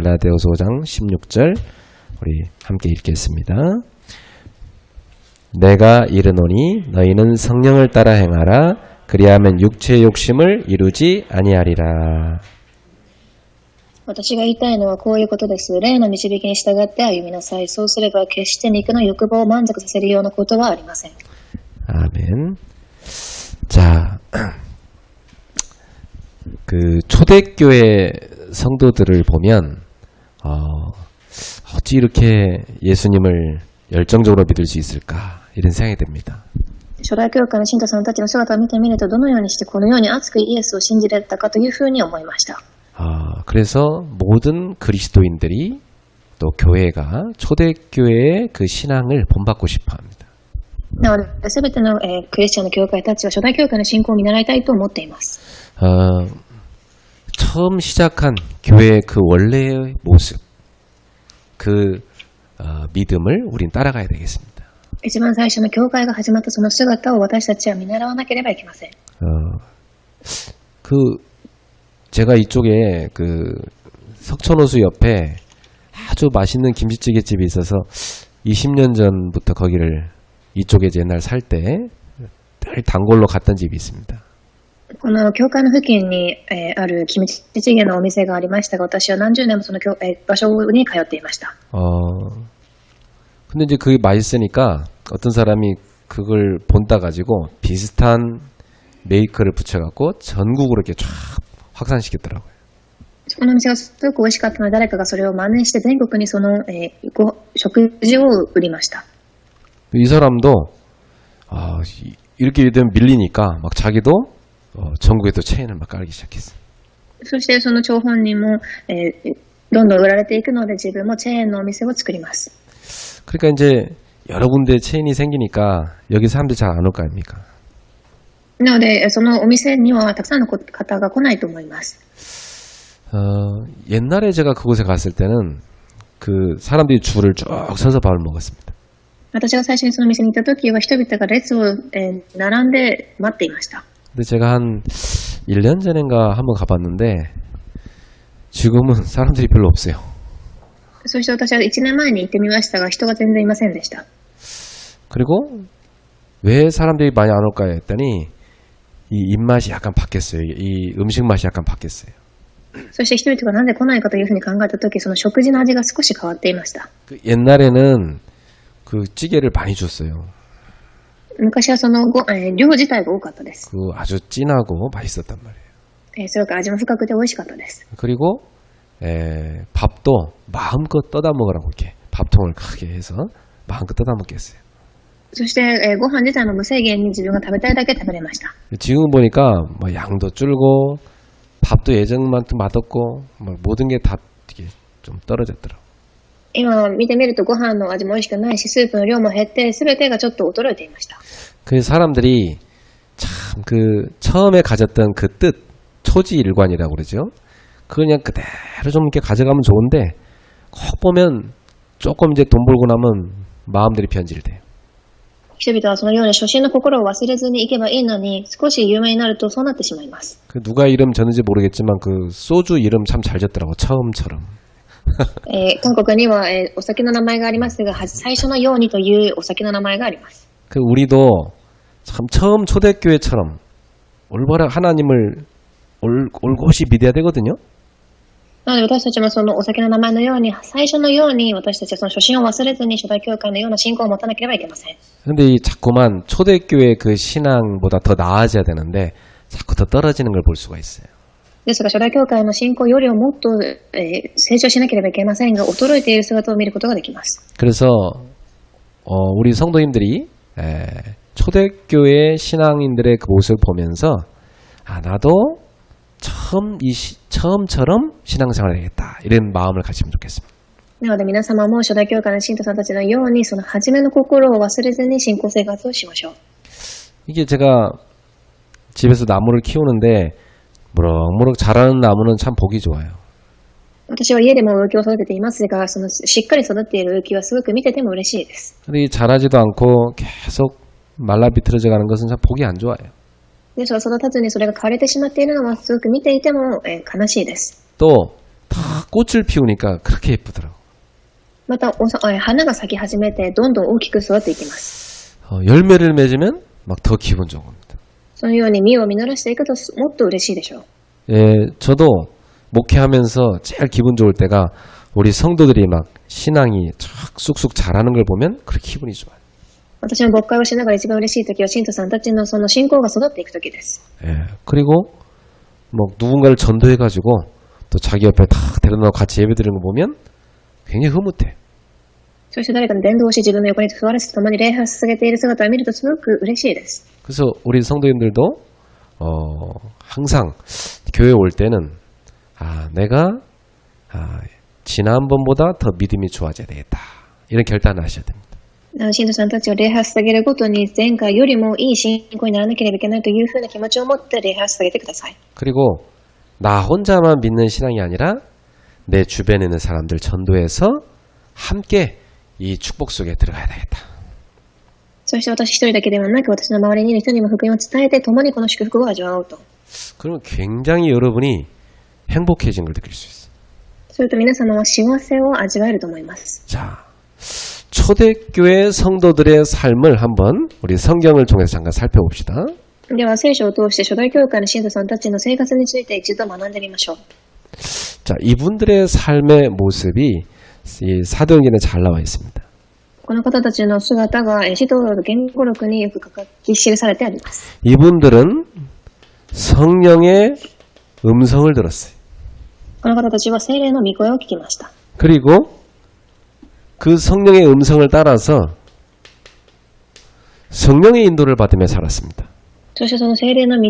갈라디아서 5장 16절 우리 함께 읽겠습니다. 내가 이르노니 너희는 성령을 따라 행하라. 그리하면 육체의 욕심을 이루지 아니하리라. 私が言いたいのはこういうことです。霊の導きに従って歩みなさい。そうすれば決して肉の欲望を満足させるようなことはありません。 아멘. 자, 그 초대교회 성도들을 보면 어찌 이렇게 예수님을 열정적으로 믿을 수 있을까 이런 생각이 듭니다. 初代教会の信徒さんたちの姿を見てみると、どのようにしてこのように熱くイエスを信じられたかというふうに思いました。 그래서 모든 그리스도인들이 또 교회가 초대교회의 그 신앙을 본받고 싶어합니다. なので、すべてのクリスチャンの教会たちは初代教会の信仰を見習いたいと思っています。 처음 시작한 교회의 그 원래의 모습, 그 믿음을 우린 따라가야 되겠습니다. 一番最初の教会が始まったその姿を私たちは見習わなければいけません。 제가 이쪽에 그 석천호수 옆에 아주 맛있는 김치찌개집이 있어서 20년 전부터 거기를 이쪽에 옛날 살 때 늘 단골로 갔던 집이 있습니다. この教会の付近にあるキムチチゲのお店がありましたが、私は何十年もその場所に通っていました。 근데 이제 그게 맛있으니까 어떤 사람이 그걸 본따 가지고 비슷한 메이커를 붙여갖고 전국으로 이렇게 쫙 확산시켰더라고요. このお店がすごく美味しかったので、誰かがそれを真似して全国にその、食事を売りました。 이 사람도 이렇게 되면 밀리니까 막 자기도 전국에도 체인을 막 깔기 시작했어요. そしてその張本人も、どんどん売られていくので、自分もチェーンのお店を作ります。 그러니까 이제 여러 군데 체인이 생기니까 여기 사람들이 잘 안 올 거 아닙니까? なので、そのお店にはたくさんの方が来ないと思います。 옛날에 제가 그곳에 갔을 때는 그 사람들이 줄을 쭉 서서 밥을 먹었습니다. 私が最初にその店に行った時は人々が列を、並んで待っていました。 근데 제가 한 1년 전인가 한번 가봤는데 지금은 사람들이 별로 없어요. そして私は1年前に行ってみましたが、人が全然いませんでした。 그리고 왜 사람들이 많이 안 올까 했더니 이 입맛이 약간 바뀌었어요. 이 음식 맛이 약간 바뀌었어요. そして人々がなぜ来ないかというふうに考えた時、その食事の味が少し変わっていました。 옛날에는 그 찌개를 많이 줬어요. 昔はその量自体が多かったです。 그 아주 진하고 맛있었단 말이에요. すごく味も深くて美味しかったです。 그리고 밥도 마음껏 떠다 먹으라고 이렇게 밥통을 크게 해서 마음껏 떠다 먹게 했어요. そして、ご飯自体も無制限に自分が食べたいだけ食べれました。 지금 보니까 뭐 양도 줄고 밥도 예전만큼 맛없고 뭐 모든 게 다 좀 떨어졌더라고. 今見てみるとご飯の味も美味しくないし、スープの量も減って全てがちょっと衰えていました。 그 사람들이 참 그 처음에 가졌던 그 뜻, 초지일관이라고 그러죠. 그냥 그대로 좀 이렇게 가져가면 좋은데 꼭 보면 조금 이제 돈 벌고 나면 마음들이 변질돼요. 人々はそのように初心の心を忘れずに行けばいいのに、少し有名になるとそうなってしまいます。 그 누가 이름 졌는지 모르겠지만 그 소주 이름 참 잘 졌더라고. 처음처럼. 韓国には、お酒の名前がありますが、最初のようにというお酒の名前があります。 그 우리도 참 처음 초대교회처럼 올바른 하나님을 올곧이 믿어야 되거든요. なので私たちもそのお酒の名前のように、最初のように私たちはその初心を忘れずに初代教会のような信仰を持たなければいけません。 근데 이 자꾸만 초대교회 그 신앙보다 더 나아져야 되는데 자꾸 더 떨어지는 걸 볼 수가 있어요. ですが初代教会の信仰よりももっと、成長しなければいけませんが、衰えている姿を見ることができます。 그래서 우리 성도님들이 초대교회 신앙인들의 그 모습을 보면서 나도 처음처럼 신앙생활을 해야겠다 이런 마음을 가지면 좋겠습니다. なので皆様も初代教会の信徒さんたちのように、その初めの心を忘れずに信仰生活をしましょう。 이게 제가 집에서 나무를 키우는데 무럭무럭 자라는 나무는 참 보기 좋아요. 私は家でも植木を育てていますが、そのしっかり育っている植木はすごく見てても嬉しいです。 근데 자라지도 않고 계속 말라 비틀어져 가는 것은 참 보기 안 좋아요. ですが育たずにそれが枯れてしまっているのはすごく見ていても、悲しいです。 또 다 꽃을 피우니까 그렇게 예쁘더라고. また花が咲き始めてどんどん大きく育っていきます。 열매를 맺으면 막 더 기분 좋은 겁니다. そのように実を実らしていくともっと嬉しいでしょう。 예, 저도 목회하면서 제일 기분 좋을 때가 우리 성도들이 막 신앙이 쫙 쑥쑥 자라는 걸 보면 그렇게 기분이 좋아요. 私も牧会をしながら一番嬉しい時は信徒さんたちのその信仰が育っていく時です。 예, 그리고 뭐 누군가를 전도해가지고 또 자기 옆에 탁 데려다 같이 예배드리는 거 보면 굉장히 흐뭇해. そして誰かに伝道し自分の横に座らせて共に礼拝を捧げている姿を見るとすごく嬉しいです。 그래서 우리 성도님들도 항상 교회 올 때는 내가 지난번보다 더 믿음이 좋아져야 되겠다. 이런 결단을 하셔야 됩니다. 信徒さんたちを礼拝を捧げるごとに前回よりもいい信仰にならなければいけないというふうな気持ちを持って礼拝を捧げてください。 그리고 나 혼자만 믿는 신앙이 아니라 내 주변에 있는 사람들 전도해서 함께 이 축복 속에 들어가야 되겠다. そして私一人だけではなく私の周りにいる人にも福音を伝えて共にこの祝福を味わおうと。 그러면 굉장히 여러분이 행복해진 걸 느낄 수 있어요. すると皆様は幸せを味わえると思います。 자, 초대교회 성도들의 삶을 한번 우리 성경을 통해서 잠깐 살펴봅시다. では聖書を通して初代教会の信徒さんたちの生活について一度学んでみましょう。 자, 이분들의 삶의 모습이 이 사도행전에 잘 나와 있습니다. この方たちの姿が使徒の言語録によく記されてあります。 이분들은 성령의 음성을 들었어요. この方たちは聖霊の御声を聞きました。 그리고 그 성령의 음성을 따라서 성령의 인도를 받으며 살았습니다. そしてその聖霊の御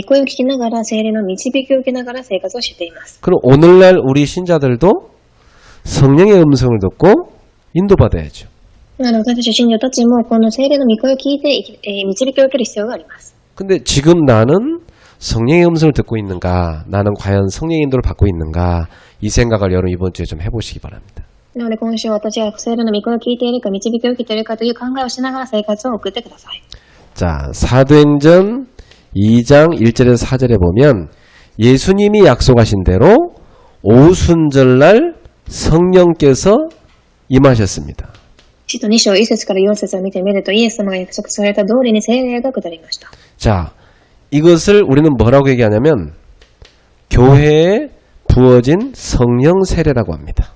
声を聞きながら聖霊の導きを受けながら生活をしています。 그럼 오늘날 우리 신자들도 성령의 음성을 듣고 인도받아야죠. なので私たち信者たちもこの聖霊の御声を聞いて導きを受ける必要があります。 근데 지금 나는 성령의 음성을 듣고 있는가? 나는 과연 성령의 인도를 받고 있는가? 이 생각을 여러분 이번 주에 좀 해보시기 바랍니다. なので今週私が聖霊の御声を聞いているか導きを受けているかという考えをしながら生活を送ってください。 자, 사도행전 2장 1절에서 4절에 보면 예수님이 약속하신 대로 오순절날 성령께서 임하셨습니다. 使徒2章1節から4節を見てみるとイエス様が約束された通りに聖霊が下りました。 자, 이것을 우리는 뭐라고 얘기하냐면 교회에 부어진 성령 세례라고 합니다.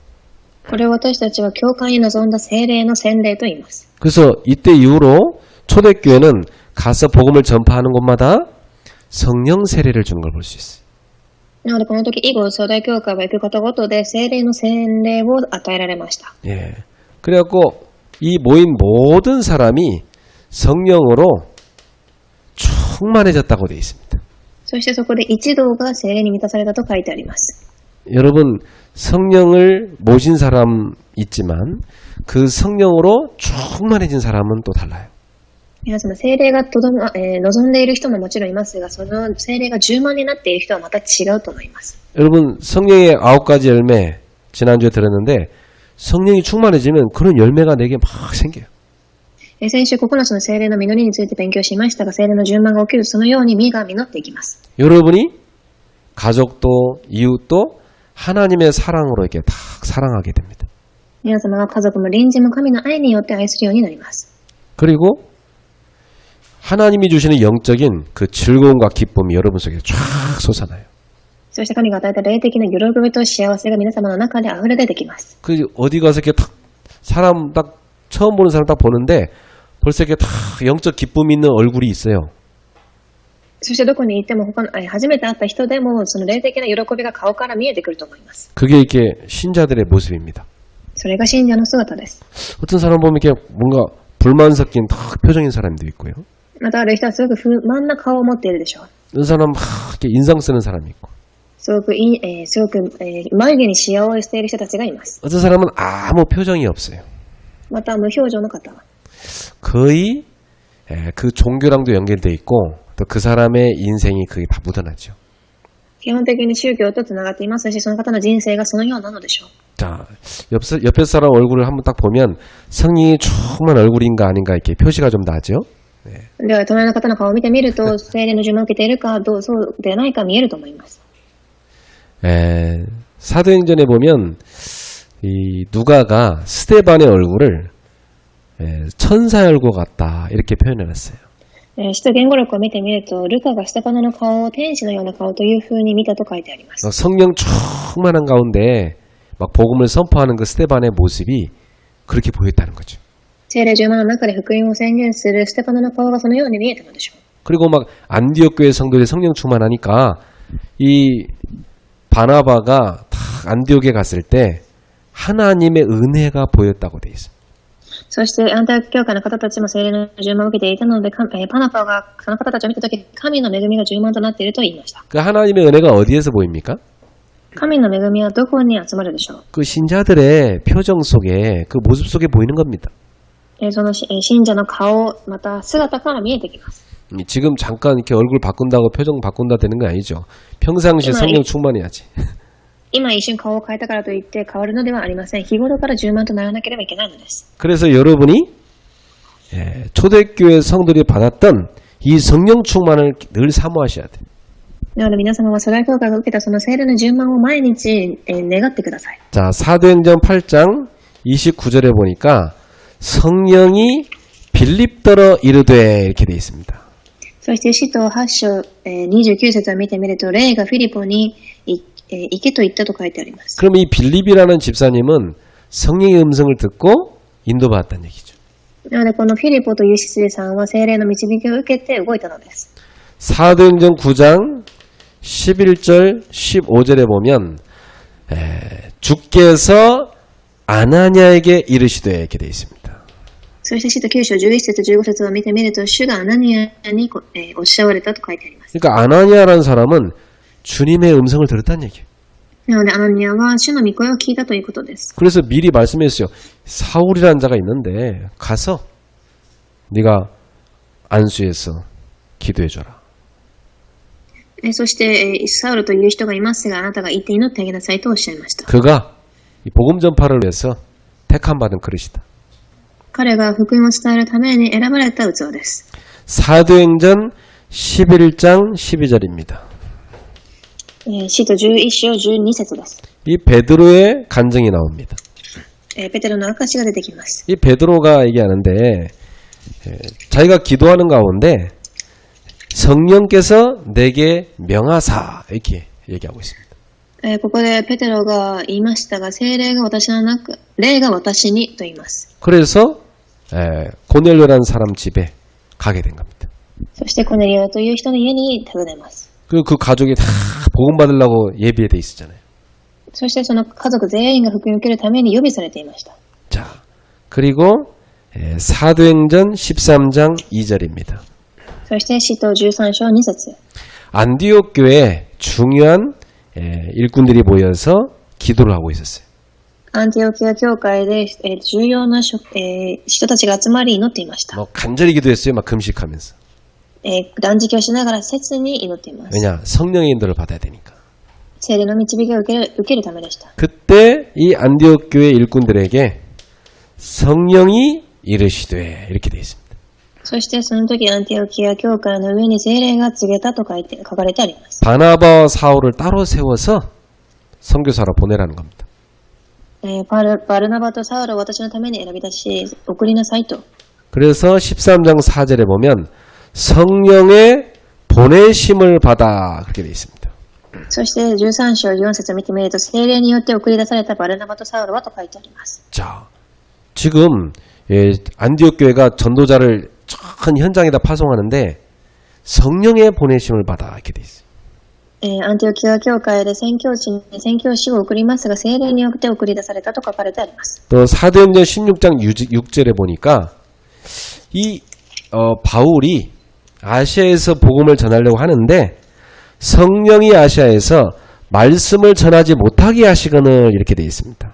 これを私たちは教会に臨んだ聖霊の洗礼と言います。 그래서 이때 이후로 초대교회는 가서 복음을 전파하는 곳마다 성령 세례를 주는 걸 볼 수 있어요. なのでこの時以後、初代教会は行く方ごとで聖霊の洗礼を与えられました。 예. 그래갖고 이 모인 모든 사람이 성령으로 충만해졌다고 되어 있습니다. そしてそこで一同が聖霊に満たされたと書いてあります。 여러분 성령을 모신 사람 있지만 그 성령으로 충만해진 사람은 또 달라요. 皆様、聖霊が望んでいる人ももちろんいますが、その聖霊が充満になっている人はまた違うと思います。 여러분 성령의 9가지 열매 지난주에 들었는데 성령이 충만해지면 그런 열매가 내게 막 생겨요. 先週9つの聖霊の実りについて勉強しましたが、聖霊の順番が起きるとそのように実が実っていきます。 여러분이 가족도 이웃도 하나님의 사랑으로 이렇게 다 사랑하게 됩니다. 皆様が家族も隣人も神の愛によって愛するようになります。 그리고 하나님이 주시는 영적인 그 즐거움과 기쁨이 여러분 속에 쫙 솟아나요. そして神が与えた霊的な喜びと幸せが皆様の中で溢れ出てきます。 그 어디 가서 이렇게 딱 사람 딱 처음 보는 사람 딱 보는데 벌써 이렇게 다 영적 기쁨이 있는 얼굴이 있어요. そしてどこに行っても初めて会った人でもその霊的な喜びが顔から見えてくると思います。 그게 이렇게 신자들의 모습입니다. それが信者の姿です。 어떤 사람 보면 이렇게 뭔가 불만 섞인 딱 표정인 사람도 있고요. またある人はすごく不満な顔を持っているでしょう。 어떤 사람 막 이렇게 인상 쓰는 사람이 있고. すごく眉毛にしわをしている人たちがいます。 어떤 사람은 아무 표정이 없어요. また無表情の方は 거의 그 종교랑도 연결돼 있고 또 그 사람의 인생이 거의 다 묻어나죠. 基本的に宗教とつながっていますし、その方の人生がそのようなのでしょう。 자, 옆에 사람 얼굴을 한번 딱 보면 성령이 충만 얼굴인가 아닌가 이렇게 표시가 좀 나죠. では隣の方の顔を見てみると聖霊の順番を受けているかそうでないか見えると思います。 사도행전에 보면 이 누가가 스데반의 얼굴을 천사의 얼굴 같다 이렇게 표현해놨어요. 使徒言語録を見てみると、ルカがステパノの顔を天使のような顔という風に見たと書いてあります。 성령 충만한 가운데 막 복음을 선포하는 그 스데반의 모습이 그렇게 보였다는 거죠. 聖霊充満の中で福音を宣言するステパノの顔がそのように見えたのでしょう。 그리고 막 안디옥 교회 성도들이 성령 충만하니까 이 바나바가 딱 안디옥에 갔을 때 하나님의 은혜가 보였다고 돼 있습니다. そしてアンティオキ教会の方たちも聖霊の充満を受けていたので、パナパがその方たちを見たとき、神の恵みが充満となっていると言いました。 그 하나님의 은혜가 어디에서 보입니까? 神の恵みはどこに集まるでしょう。 그 신자들의 표정 속에 그 모습 속에 보이는 겁니다. その信者の顔、また姿から見えてきます。 지금 잠깐 이렇게 얼굴 바꾼다고 표정 바꾼다 되는 거 아니죠. 평상시 성령 충만해야지. 今一瞬顔を変えたからといって変わるのではありません。日頃から充満とならなければいけないのです。 그래서 여러분이 초대교회 성들이 받았던 이 성령 충만을 늘 사모하셔야 돼요. なので皆様は初代教会が受けたその聖霊の充満を毎日願ってください。 자, 사도행전 8장 29절에 보니까 성령이 빌립더러 이르되 이렇게 돼 있습니다. そして使徒8章29節を見てみると、霊がフィリポに行けと言ったと書いてあります。 그럼 이 빌립이라는 집사님은 성령의 음성을 듣고 인도받았다는 얘기죠. なのでこのフィリポという執事さんは聖霊の導きを受けて動いたのです。 사도행전 9장 11절 15절에 보면 주께서 아나니아에게 이르시되 이렇게 되어 있습니다. そして使徒9章11節15節を見てみると、主がアナニアにおっしゃわれたと書いてあります。 그러니까 아나니아라는 사람은 주님의 음성을 들었다는 얘기예요. なのでアナニアは主の御声を聞いたということです。 그래서 미리 말씀했어요. 사울이라는 자가 있는데 가서 네가 안수해서 기도해줘라. そしてサウルという人がいますが、あなたが行って祈ってあげなさいとおっしゃいました。 그가 이 복음 전파를 위해서 택함 받은 그릇이다. 彼が福音を伝えるために選ばれた器です。 사도행전 11장 12절입니다. 使徒11章12節です。 이 베드로의 간증이 나옵니다. ペテロの証が出てきます。 이 베드로가 얘기하는데 자기가 기도하는 가운데 성령께서 내게 명하사 이렇게 얘기하고 있습니다. ここでペテロが言いましたが、聖霊が私の中、霊が私にと言います。 그래서 고넬료라는 사람 집에 가게 된 겁니다. そしてコネリオという人の家に訪ねます。 그 가족이 다 복음 받으려고 예비에 돼 있었잖아요. そしてその家族全員が福音を受けるために予備されていました。 자, 그리고 사도행전 13장 2절입니다. そして使徒13章2節 안디옥 교회에 중요한 일꾼들이 모여서 기도를 하고 있었어요. アンティオキア教会で重要な人たちが集まり祈っていました。 뭐 간절히 기도했어요. 막 금식하면서. 断食をしながら切に祈っています。 왜냐? 성령의 인도를 받아야 되니까. 聖霊の導きを受けるためでした。 그때 이 안디옥 교회 일꾼들에게 성령이 이르시되 이렇게 되어 있습니다. そしてその時アンティオキア教会の上に聖霊が告げたと書かれてあります。 바나바와 사울을 따로 세워서 선교사로 보내라는 겁니다. バルナバとサウルを私のために選び出し送りなさいと。 그래서 13장 4절에 보면 성령의 보내심을 받아 그렇게 되어 있습니다. そして13章4節を見てみると、聖霊によって送り出されたバルナバとサウルはと書いてあります。 자, 지금 안디옥 교회가 전도자를 전 현장에다 파송하는데 성령의 보내심을 받아 이렇게 돼 있어요. アンティオキア教会で宣教師に宣教師を送りますが、聖霊によって送り出されたと書かれてあります。 또 사도행전 16장 6절에 보니까 이 바울이 아시아에서 복음을 전하려고 하는데 성령이 아시아에서 말씀을 전하지 못하게 하시거늘 이렇게 돼 있습니다.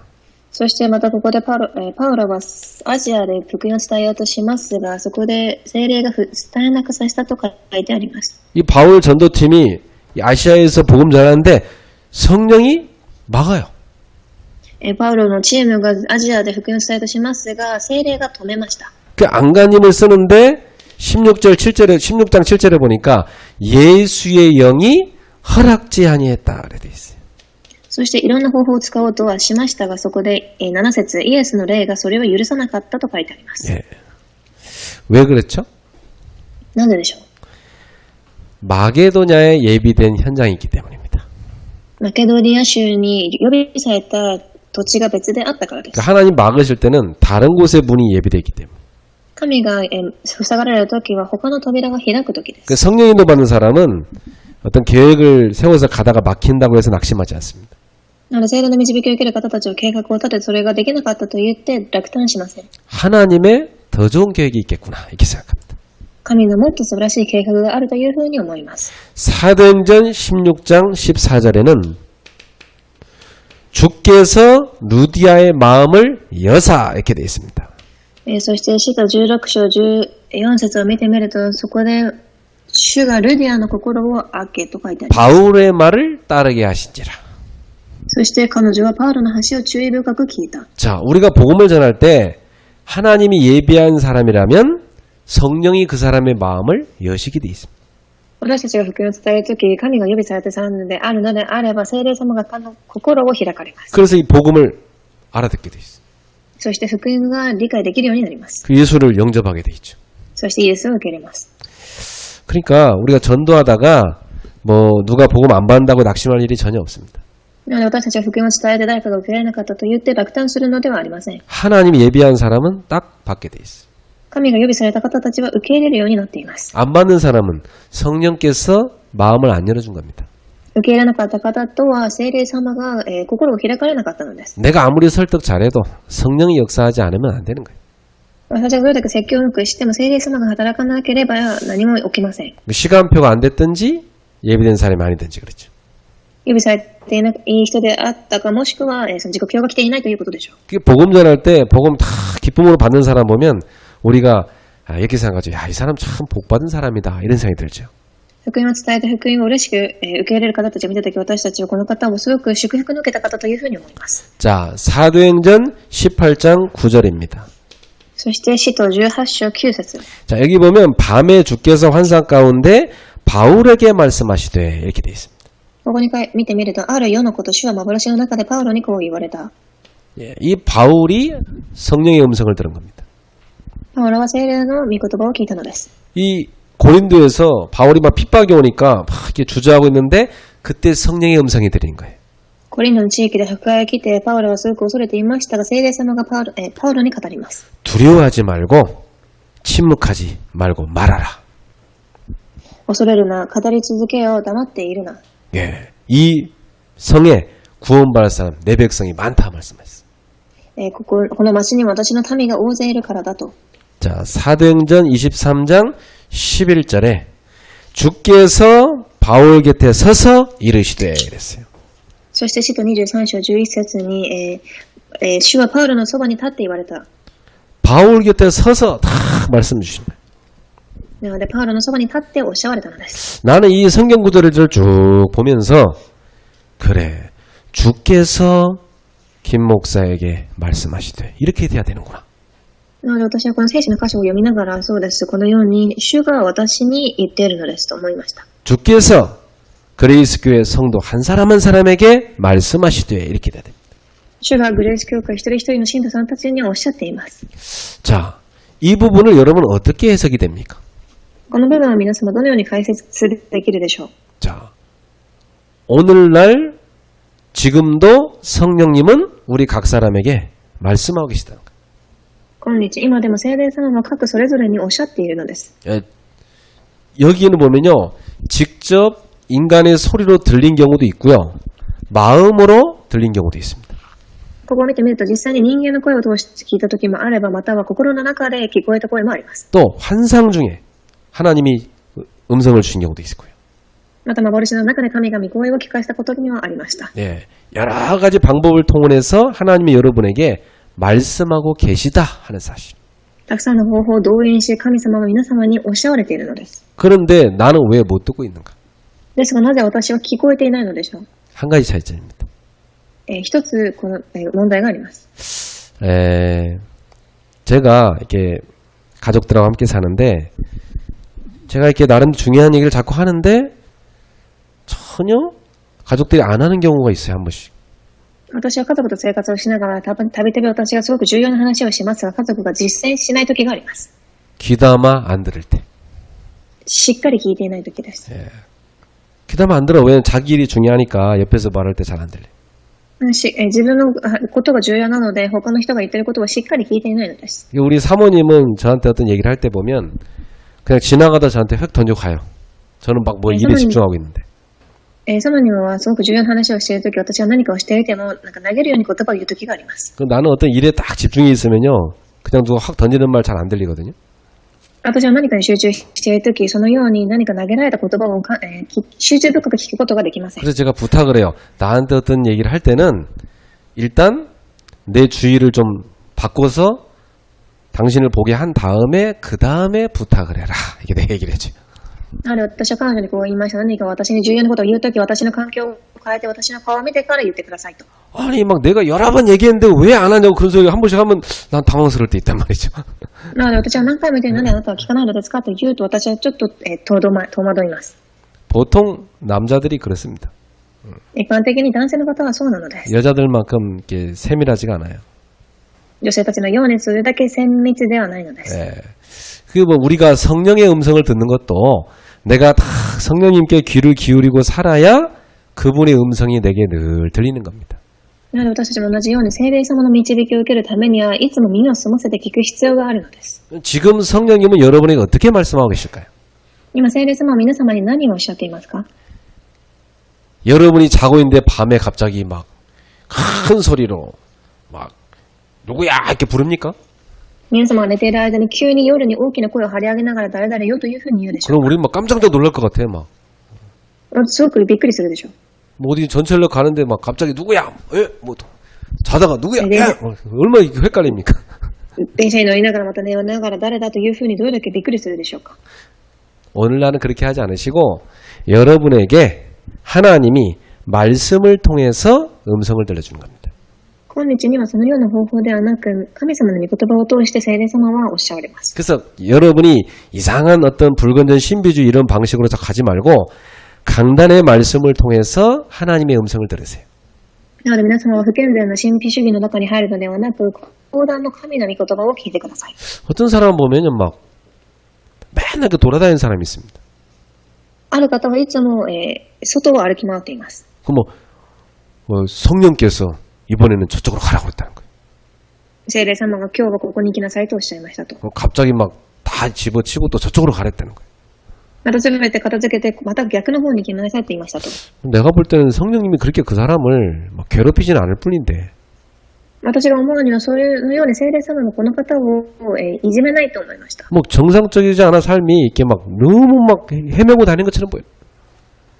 そしてまたここでパウロはアジアで福音を伝えようとしますが、そこで聖霊が伝えなくさせたと書いてあります。 이 바울 전도팀이 아시아에서 복음 전하는데 성령이 막아요. パウロのチームがアジアで福音を伝えようとしますが、聖霊が止めました。 그 안간힘을 쓰는데 16장 7절에 보니까 예수의 영이 허락지 아니했다 그래 돼 있어요. そしていろんな方法を使おうとはしましたが、そこで7節、イエスの霊がそれを許さなかったと書いてあります。 예. 왜 그랬죠? なぜでしょう。 마게도냐에 예비된 현장이 있기 때문입니다. マケドニア州に予備された土地が別であったからです。 그러니까 하나님 막으실 때는 다른 곳에 문이 예비되어 있기 때문에. 神が塞がれるときは他の扉が開くときです。 그 성령 인도 받는 사람은 어떤 계획을 세워서 가다가 막힌다고 해서 낙심하지 않습니다. なので聖霊の導きを受ける方たちは計画を立ててそれができなかったと言って落胆しません。 하나님의 더 좋은 계획이 있겠구나 이렇게 생각합니다. 神のもっと素晴らしい計画があるというふうに思います。 사도행전 16장 14절에는 주께서 루디아의 마음을 여사 이렇게 되어 있습니다. そして使徒16章14節を見てみると、そこで主がルディアの心を開けと書いてあります。 바울의 말을 따르게 하신지라. そして彼女はパウロの話を注意深く聞いた。 자, 우리가 복음을 전할 때 하나님이 예비한 사람이라면 성령이 그 사람의 마음을 여시게 되어 있습니다. 私たちが福音を伝えるとき、神が予備されてさらであるのであれば、聖霊様が彼の心を開かれます。 그래서 이 복음을 알아듣게 되어 있습니다. そして福音が理解できるようになります。 그 예수를 영접하게 되어 있죠. そしてイエスを受け入れます。 그러니까 우리가 전도하다가 뭐 누가 복음 안 받는다고 낙심할 일이 전혀 없습니다. なので私たちは福音を伝えて誰かが受けられなかったと言って落胆するのではありません。 하나님이 예비한 사람은 딱 받게 되어 있어요. 神が予備された方たちは受け入れるようになっています。 안 받는 사람은 성령께서 마음을 안 열어준 겁니다. 受け入れなかった方とは聖霊様が、心を開かれなかったのです。 내가 아무리 설득 잘해도 성령이 역사하지 않으면 안 되는 거예요. 私がどれだけ説教をよくしても聖霊様が働かなければ何も起きません。 시간표가 안 됐든지 예비된 사람이 아니든지 그렇죠. 予備されていない人であったか、もしくは、その時刻表が来ていないということでしょう。 그게 복음 전할 때 복음 다 기쁨으로 받는 사람 보면 우리가 이렇게 생각하죠. 야, 이 사람 참 복받은 사람이다 이런 생각이 들죠. 福音を伝えて福音を嬉しく、受け入れる方たちを見たとき、私たちはこの方をすごく祝福の受けた方というふうに思います。 자, 사도행전 18장 9절입니다. そして使徒18章9節。 자, 여기 보면 밤에 주께서 환상 가운데 바울에게 말씀하시되 이렇게 되어 있습니다. ここに見てみると、ある世のこと主は幻の中でパウロにこう言われた。 예, 이 바울이 성령의 음성을 들은 겁니다. パウロは聖霊の御言葉を聞いたのです。 이 고린도에서 바울이 막 핍박이 오니까 막 이렇게 주저하고 있는데 그때 성령의 음성이 들린 거예요. コリントの地域で迫害が来て、パウロはすごく恐れていましたが、聖霊様がパウロに語ります。 두려워하지 말고 침묵하지 말고 말하라. 恐れるな、語り続けよ、黙っているな。 예, 이 성에 구원받을 사람 내 백성이 많다 말씀하셨어요. この町に私の民が大勢いるからだと。 자, 사도행전 23장 11절에 주께서 바울 곁에 서서 이르시되 그랬어요. そして使徒23章11節に、主はパウロのそばに立って言われた。 바울 곁에 서서 다 말씀 주신 거예요. なのでパウロのそばに立っておっしゃわれたのです。 나는 이 성경 구절을 쭉 보면서 그래 주께서 김 목사에게 말씀하시되 이렇게 돼야 되는구나. なので私はこの聖書の箇所を読みながら、そうです。このように主が私に言っているのですと思いました。 주께서 그레이스 교회 성도 한 사람 한 사람에게 말씀하시되 이렇게 돼야 됩니다. 主がグレース教会一人一人の信徒さんたちにおっしゃっています。 자, 이 부분을 여러분 어떻게 해석이 됩니까? この部分は皆様どのように解説できるでしょう。 자, 오늘날 지금도 성령님은 우리 각 사람에게 말씀하고 계시다는 거예요. 今日今でも聖霊様は各それぞれにおっしゃっているのです。 여기에는 보면요, 직접 인간의 소리로 들린 경우도 있고요, 마음으로 들린 경우도 있습니다. ここを見てみると実際に人間の声を通して聞いた時もあれば、または心の中で聞こえた声もあります。 또 환상 중에 하나님이 음성을 주신 경우도 있을 거예요. また幻の中で神が御声を聞かせたことにもありました。 네, 여러 가지 방법을 통해서 하나님이 여러분에게 말씀하고 계시다 하는 사실. たくさんの方法を動員し、神様が皆様におっしゃわれているのです。 그런데 나는 왜 못 듣고 있는가? ですがなぜ私は聞こえていないのでしょう。 한 가지 차이점입니다. 一つこの、問題があります。 제가 이렇게 가족들하고 함께 사는데 제가 이렇게 나름 중요한 얘기를 자꾸 하는데 전혀 가족들이 안 하는 경우가 있어요, 한 번씩. 私は家族と生活をしながらたびたび私がすごく重要な話をしますが、家族が実践しない時があります。 귀담아 안 들을 때. しっかり聞いていない時です。 귀담아 안 들어. 왜냐면 자기 일이 중요하니까 옆에서 말할 때 잘 안 들려. 自分のことが重要なので、他の人が言っていることをしっかり聞いていないのです。 우리 사모님은 저한테 어떤 얘기를 할 때 보면 그냥 지나가다 저한테 획 던지고 가요. 저는 막 뭐 일에 집중하고 있는데. サモニムはすごく重要な話をしているとき、私は何かをしていても、なんか投げるように言葉を言うときがあります。 나는 어떤 일에 딱 집중이 있으면요. 그냥 누가 확 던지는 말 잘 안 들리거든요. 私は何かに集中しているとき、そのように何か投げられた言葉を集中深く聞くことができません。 그래서 제가 부탁을 해요. 나한테 어떤 얘기를 할 때는 일단 내 주의를 좀 바꿔서 당신을 보게 한 다음에 그 다음에 부탁을 해라. 이게 내 얘기를 해줘요. 私は彼女にこう言いました。何か私に重要なことを言うとき、私の環境を変えて私の顔を見てから言ってくださいと。 아니 막 내가 여러 번 얘기했는데 왜 안 하냐고 그런 소리 한 번씩 하면 난 당황스러울 때 있단 말이죠. なので私は何回も言ってなんであなたは聞かないのですかと言うと、私はちょっと戸惑います。 보통 남자들이 그렇습니다. 一般的に男性の方はそうなのです。 여자들만큼 이렇게 세밀하지가 않아요. 女性たちのようにそれだけ綿密ではないのです。 예. 그 뭐 우리가 성령의 음성을 듣는 것도 내가 다 성령님께 귀를 기울이고 살아야 그분의 음성이 내게 늘 들리는 겁니다. なので私たちも同じように聖霊様の導きを受けるためにはいつも耳を澄ませて聞く必要があるのです。 지금 성령님은 여러분에게 어떻게 말씀하고 계실까요? 今聖霊様は皆様に何をおっしゃっていますか？ 여러분이 자고 있는데 밤에 갑자기 막 큰 소리로 막 누구야 이렇게 부릅니까? 皆様が寝ている間に急に夜に大きな声を張り上げながら誰々よというふうに言うでしょう 그럼 우리 막 깜짝 놀랄 것 같아 막. すごくびっくりするでしょう。 뭐 어디 전철역 가는데 막 갑자기 누구야? 뭐 자다가 누구야? 네. 얼마나 이렇게 헷갈립니까? 電車に乗りながらまた寝ながら誰だというふうにどれだけびっくりするでしょうか。 오늘날은 그렇게 하지 않으시고 여러분에게 하나님이 말씀을 통해서 음성을 들려주는 겁니다. 今日にはそのような方法ではなく、神様の御言葉を通して聖霊様はおっしゃられます。 그래서 여러분이 이상한 어떤 불건전 신비주의 이런 방식으로 가지 말고 강단의 말씀을 통해서 하나님의 음성을 들으세요. なので皆様は不健全な神秘主義の中に入るのではなく、講談の神の御言葉を聞いてください。 어떤 사람 보면요 막 맨날 그 돌아다니는 사람이 있습니다. ある方はいつも、外を歩き回っています。 그럼 뭐 성령께서 이번에는 저쪽으로 가라고 했다는 거예요. 聖霊様が今日はここに行きなさいとおっしゃいましたと。 갑자기 막 다 집어치고 또 저쪽으로 가랬다는 거예요. また全て片付けてまた逆の方に行きなさいと言いましたと。 내가 볼 때는 성령님이 그렇게 그 사람을 막 괴롭히지는 않을 뿐인데 私が思うにはそういうように聖霊様もこの方を、いじめないと思いました。 뭐 정상적이지 않아 삶이 이렇게 막 너무 막 헤매고 다니는 것처럼 보여요.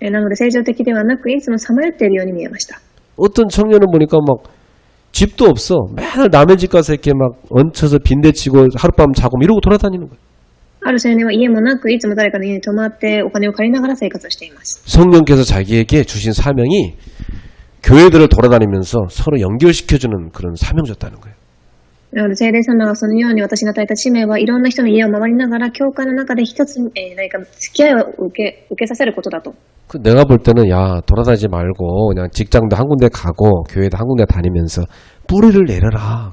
なので正常的ではなくいつもさまよっているように見えました。 어떤 청년은 보니까 막 집도 없어. 맨날 남의 집 가서 이렇게 막 얹혀서 빈대치고 하룻밤 자고 이러고 돌아다니는 거예요. ある青年は家もなくいつも誰かの家に泊まってお金を借りながら生活をしています。 성령께서 자기에게 주신 사명이 교회들을 돌아다니면서 서로 연결시켜주는 그런 사명 줬다는 거예요. なので聖霊様がそのように私に与えた使命はいろんな人の家を回りながら教会の中で一つ、何か付き合いを受けさせることだと。 내가 볼 때는 야 돌아다니지 말고 그냥 직장도 한 군데 가고 교회도 한 군데 다니면서 뿌리를 내려라.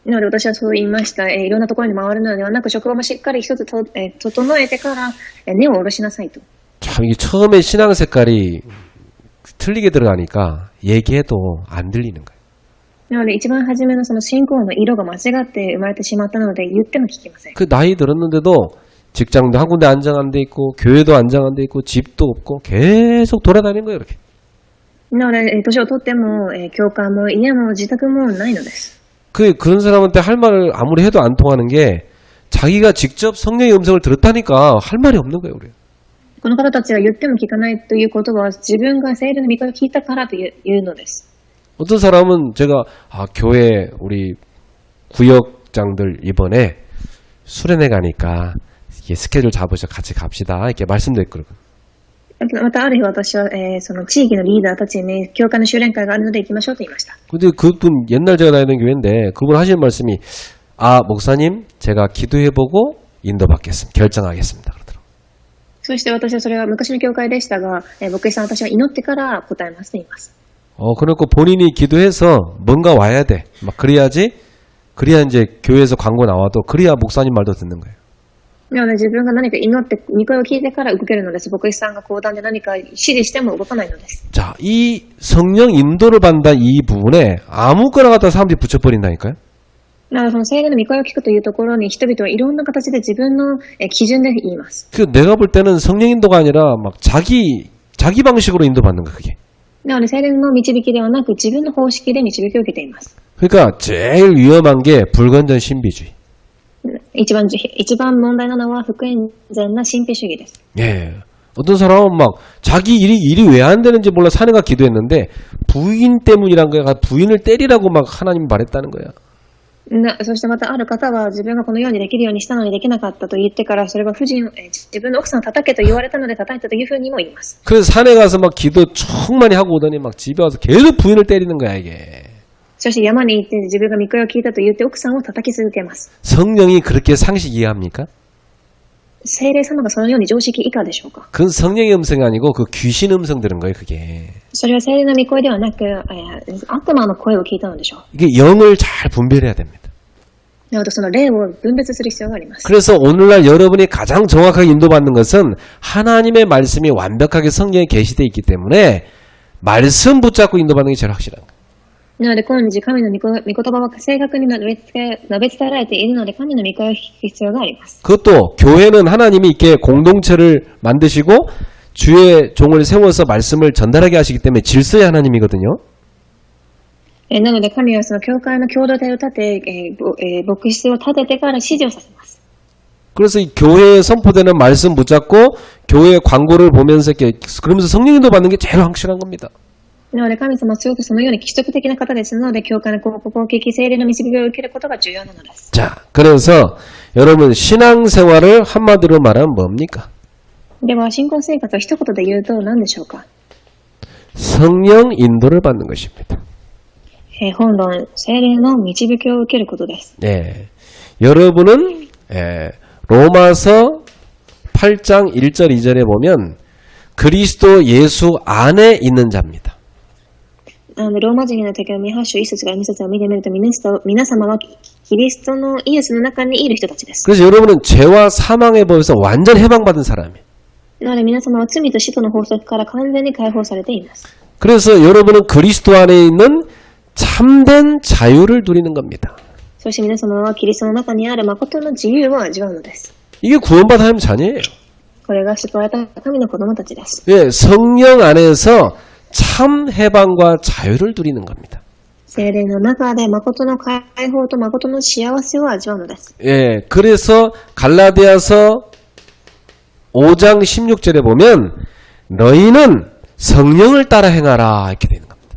なので私はそう言いました。いろんなところに回るのではなく職場もしっかり一つ整えてから根を下ろしなさいと。 참 이게 처음에 신앙 색깔이 틀리게 들어가니까 얘기해도 안 들리는 거예요. なので一番初めのその信仰の色が間違って生まれてしまったので言っても聞きません。 그 나이 들었는데도 직장도 한 군데 안정 안 돼 있고 교회도 안정 안 돼 있고 집도 없고 계속 돌아다니는 거예요 이렇게. なので年を取っても教会も家も自宅もないのです。 그런 사람한테 할 말을 아무리 해도 안 통하는 게 자기가 직접 성령의 음성을 들었다니까 할 말이 없는 거예요 우리. この方たちが言っても聞かないということは自分が聖霊の御声を聞いたからというのです。 어떤 사람은 제가 교회 우리 구역장들 이번에 수련회 가니까 이게 스케줄 잡으셔 같이 갑시다 이렇게 말씀드렸거든요. またある日私は、その地域のリーダーたちに教会の修練会があるので行きましょうと言いました。 근데 그분 옛날 제가 다니던 교회인데 그분 하시는 말씀이 목사님 제가 기도해보고 인도받겠습니다. 결정하겠습니다. 그러더라고요. そして私はそれは昔の教会でしたが、牧師さん私は祈ってから答えますと言います。 그러니까 본인이 기도해서 뭔가 와야 돼. 막 그래야 이제 교회에서 광고 나와도 그래야 목사님 말도 듣는 거예요. なので自分が何か祈って御声を聞いてから動けるのです。牧師さんが講談で何か指示しても動かないのです。 자, 이 성령 인도를 받는다 이 부분에 아무거나 갖다 사람들이 붙여버린다니까요. だからその聖霊の御声を聞くというところに人々はいろんな形で自分の基準で言います。 내가 볼 때는 성령 인도가 아니라 막 자기 방식으로 인도받는 거야, 그게. なので聖霊の導きではなく自分の方式で導きを受けています。 그러니까 제일 위험한 게 불건전 신비주의. 一番問題なのは不健全な神秘主義です。 예. 어떤 사람은 막 자기 일이 왜 안 되는지 몰라 사내가 기도했는데 부인 때문이란 거야. 부인을 때리라고 막 하나님 말했다는 거야. そしてまたある方は自分がこのようにできるようにしたのにできなかったと言ってからそれが自分の奥さんを叩けと言われたので叩いたというふうにも言います。 그래서 산에 가서 막 기도 충만히 하고 오더니 막 집에 와서 계속 부인을 때리는 거야 이게. そして山に行って自分が御声を聞いたと言って奥さんを叩き続けます。 성령이 그렇게 상식 이해합니까? 聖霊様がそのように常識以下でしょうか。 그건 성령의 음성이 아니고 그 귀신 음성 들은 거예요 그게. それは聖霊の御声ではなく悪魔の声を聞いたのでしょう。 이게 영을 잘 분별해야 됩니다. なのでその霊を分別する必要があります。 그래서 오늘날 여러분이 가장 정확하게 인도받는 것은 하나님의 말씀이 완벽하게 성경에 계시되어 있기 때문에 말씀 붙잡고 인도받는 게 제일 확실한 거예요. なので今日神の御言葉は正確に述べ伝えられているので神の御声を聞く必要があります。 그것도 교회는 하나님이 이렇게 공동체를 만드시고 주의 종을 세워서 말씀을 전달하게 하시기 때문에 질서의 하나님이거든요. なので神はその教会の共同体を立て、牧師を立ててから指示をさせます。 그래서 이 교회에 선포되는 말씀 붙잡고 교회 광고를 보면서 이렇게 그러면서 성령인도 받는 게 제일 확실한 겁니다. なので神様はすごくそのように規則的な方ですので教会の広告を聞き聖霊の導きを受けることが重要なのです。 자, 그래서 여러분 신앙생활을 한마디로 말하면 뭡니까? では信仰生活を一言で言うと何でしょうか。 성령 인도를 받는 것입니다. 本論、聖霊の導きを受けることです。 네, 여러분은 로마서 8장 1절 2절에 보면 그리스도 예수 안에 있는 자입니다. ローマ人への手紙8章1節から2節を見てみると皆様はキリストのイエスの中にいる人たちです。 그래서 여러분은 죄와 사망의 법에서 완전 해방받은 사람이에요. なので皆様は罪と死との法則から完全に解放されています。 그래서 여러분은 그리스도 안에 있는 참된 자유를 누리는 겁니다. そして皆様はキリストの中にある誠の自由を味わうのです。 이게 구원받은 하나님 자녀예요. これが救われた神の子供たちです。 예, 성령 안에서 참 해방과 자유를 누리는 겁니다. 聖霊の中で誠の解放と誠の幸せを味わうのです。 예, 그래서 갈라디아서 5장 16절에 보면 너희는 성령을 따라 행하라 이렇게 되는 겁니다.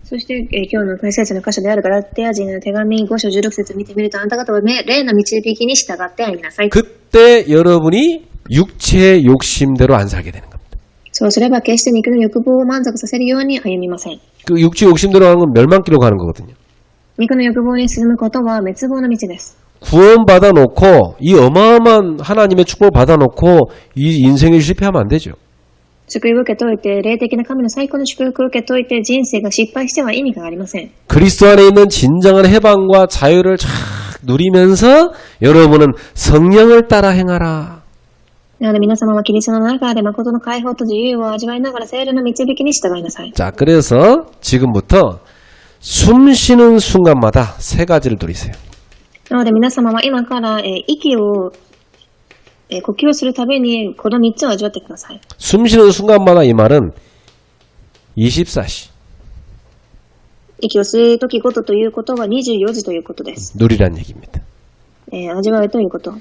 そして、今日の聖書の箇所であるガラテヤ人の手紙5章16節を見てみるとあなた方は霊の導きに従って歩みなさい。 그때 여러분이 육체의 욕심대로 안 살게 되는 겁니다. そうすれば決して肉の欲望を満足させるように歩みません。 그 육체 욕심대로 가는 건 멸망길로 가는 거거든요. 肉の欲望に進むことは滅亡の道です。 구원받아 놓고 이 어마어마한 하나님의 축복을 받아 놓고 이 인생에 실패하면 안 되죠. 救いを受けといて霊的な神の最高の祝福を受けといて人生が失敗しては意味がありません。 그리스도 안에 있는 진정한 해방과 자유를 쫙 누리면서 여러분은 성령을 따라 행하라. なので皆様はキリストの中で誠の解放と自由を味わいながら聖霊の導きに従いなさい。 자, 그래서 지금부터 숨 쉬는 순간마다 세 가지를 누리세요. なので皆様は今から息を呼吸をするたびにこの3つを味わってください。 숨 쉬는 순간마다 이 말은 24시 息を吸うときごとということは24時ということです。 누리란 얘기입니다. 味わうということ。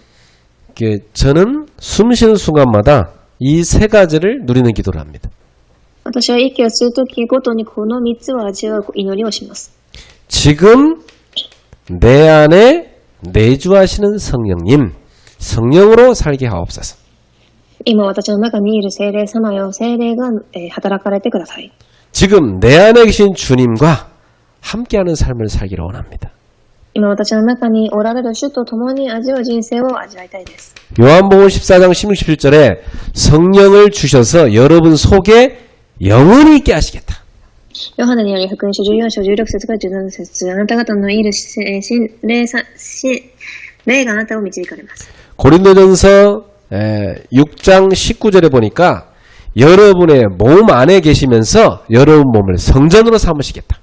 저는 숨 쉬는 순간마다 이 세 가지를 누리는 기도를 합니다. 私は息を吸うときごとにこの3つを味わう祈りをします。 지금 내 안에 내주하시는 성령님, 성령으로 살게 하옵소서. 今私の中にいる聖霊様よ、聖霊が働かれてください。 지금 내 안에 계신 주님과 함께하는 삶을 살기를 원합니다. 今私の中におられる主と共に味わう人生を味わいたいです。 요한복음 14장 16, 17절에 성령을 주셔서 여러분 속에 영원히 있게 하시겠다. ヨハネにより福音書14章16節から17節、あなた方のいる霊があなたを導かれます。 고린도전서 6장 19절에 보니까 여러분의 몸 안에 계시면서 여러분 몸을 성전으로 삼으시겠다.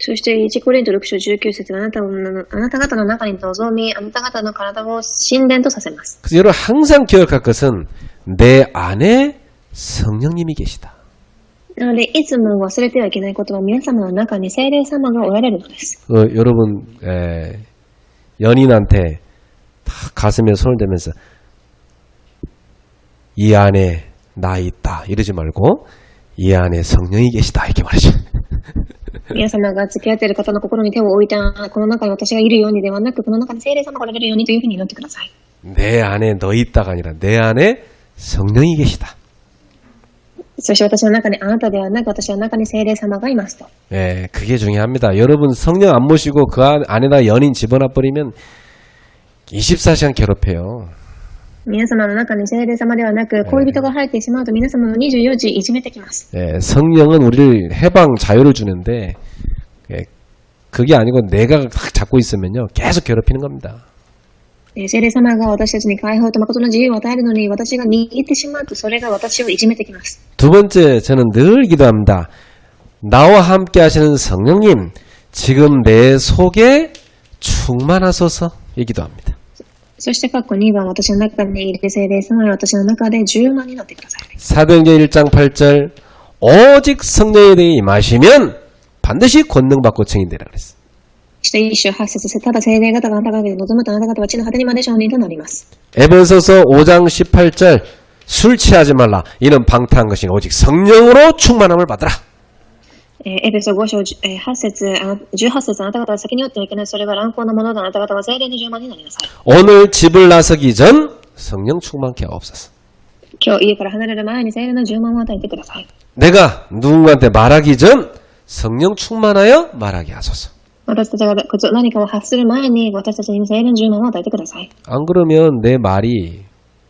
そして1コリント6章19節、あなた方の中に臨み、あなた方の体を神殿とさせます。 그래서 여러분 항상 기억할 것은 내 안에 성령님이 계시다. なので、いつも忘れてはいけないことは、皆様の中に聖霊様がおられるのです。 여러분 연인한테 다 가슴에 손을 대면서 이 안에 나 있다 이러지 말고 이 안에 성령이 계시다 이렇게 말하죠. 皆様が付き合っている方の心に手を置いた、この中に私がいるようにではなく、この中に聖霊様がおられるようにというふうに祈ってください。 내 안에 너 있다가 아니라 내 안에 성령이 계시다. そして私の中にあなたではなく、私の中に聖霊様がいますと。 예, 그게 중요합니다. 여러분 성령 안 모시고 그 안에다 연인 집어넣어 버리면 24시간 괴롭혀요. 皆様の中に聖霊様ではなく、恋人が入ってしまうと皆様の24時いじめてきます。 예, 성령은 우리를 해방 자유를 주는데 예, 그게 아니고 내가 딱 잡고 있으면요 계속 괴롭히는 겁니다. 聖霊様が私たちに解放と誠の自由を与えるのに、私が握ってしまうとそれが私をいじめてきます。 두 번째, 저는 늘 기도합니다. 나와 함께 하시는 성령님, 지금 내 속에 충만하소서 이 기도합니다. そして括弧2番、私の中にいる聖霊様は私の中で充満になってください。 사도행전 1장 8절 오직 성령에 대해 임하시면 반드시 권능받고 증인되라 그랬어요. 使徒一章8節、ただ聖霊方があなた方に臨むとあなた方は地の果てにまで証人となります。 에베소서 5장 18절 술 취하지 말라. 이는 방탕한 것이 오직 성령으로 충만함을 받으라. エペソ5章8節、18節、あなた方は先によってはいけない。それは乱行のものだ。あなた方は聖霊に充満になりなさい。 오늘 집을 나서기 전 성령 충만케 하옵소서. 今日家から離れる前に聖霊の充満を与えてください。 내가 누군가한테 말하기 전 성령 충만하여 말하게 하소서. 私たちが何かを発する前に私たちに聖霊の充満を与えてください。 안 그러면 내 말이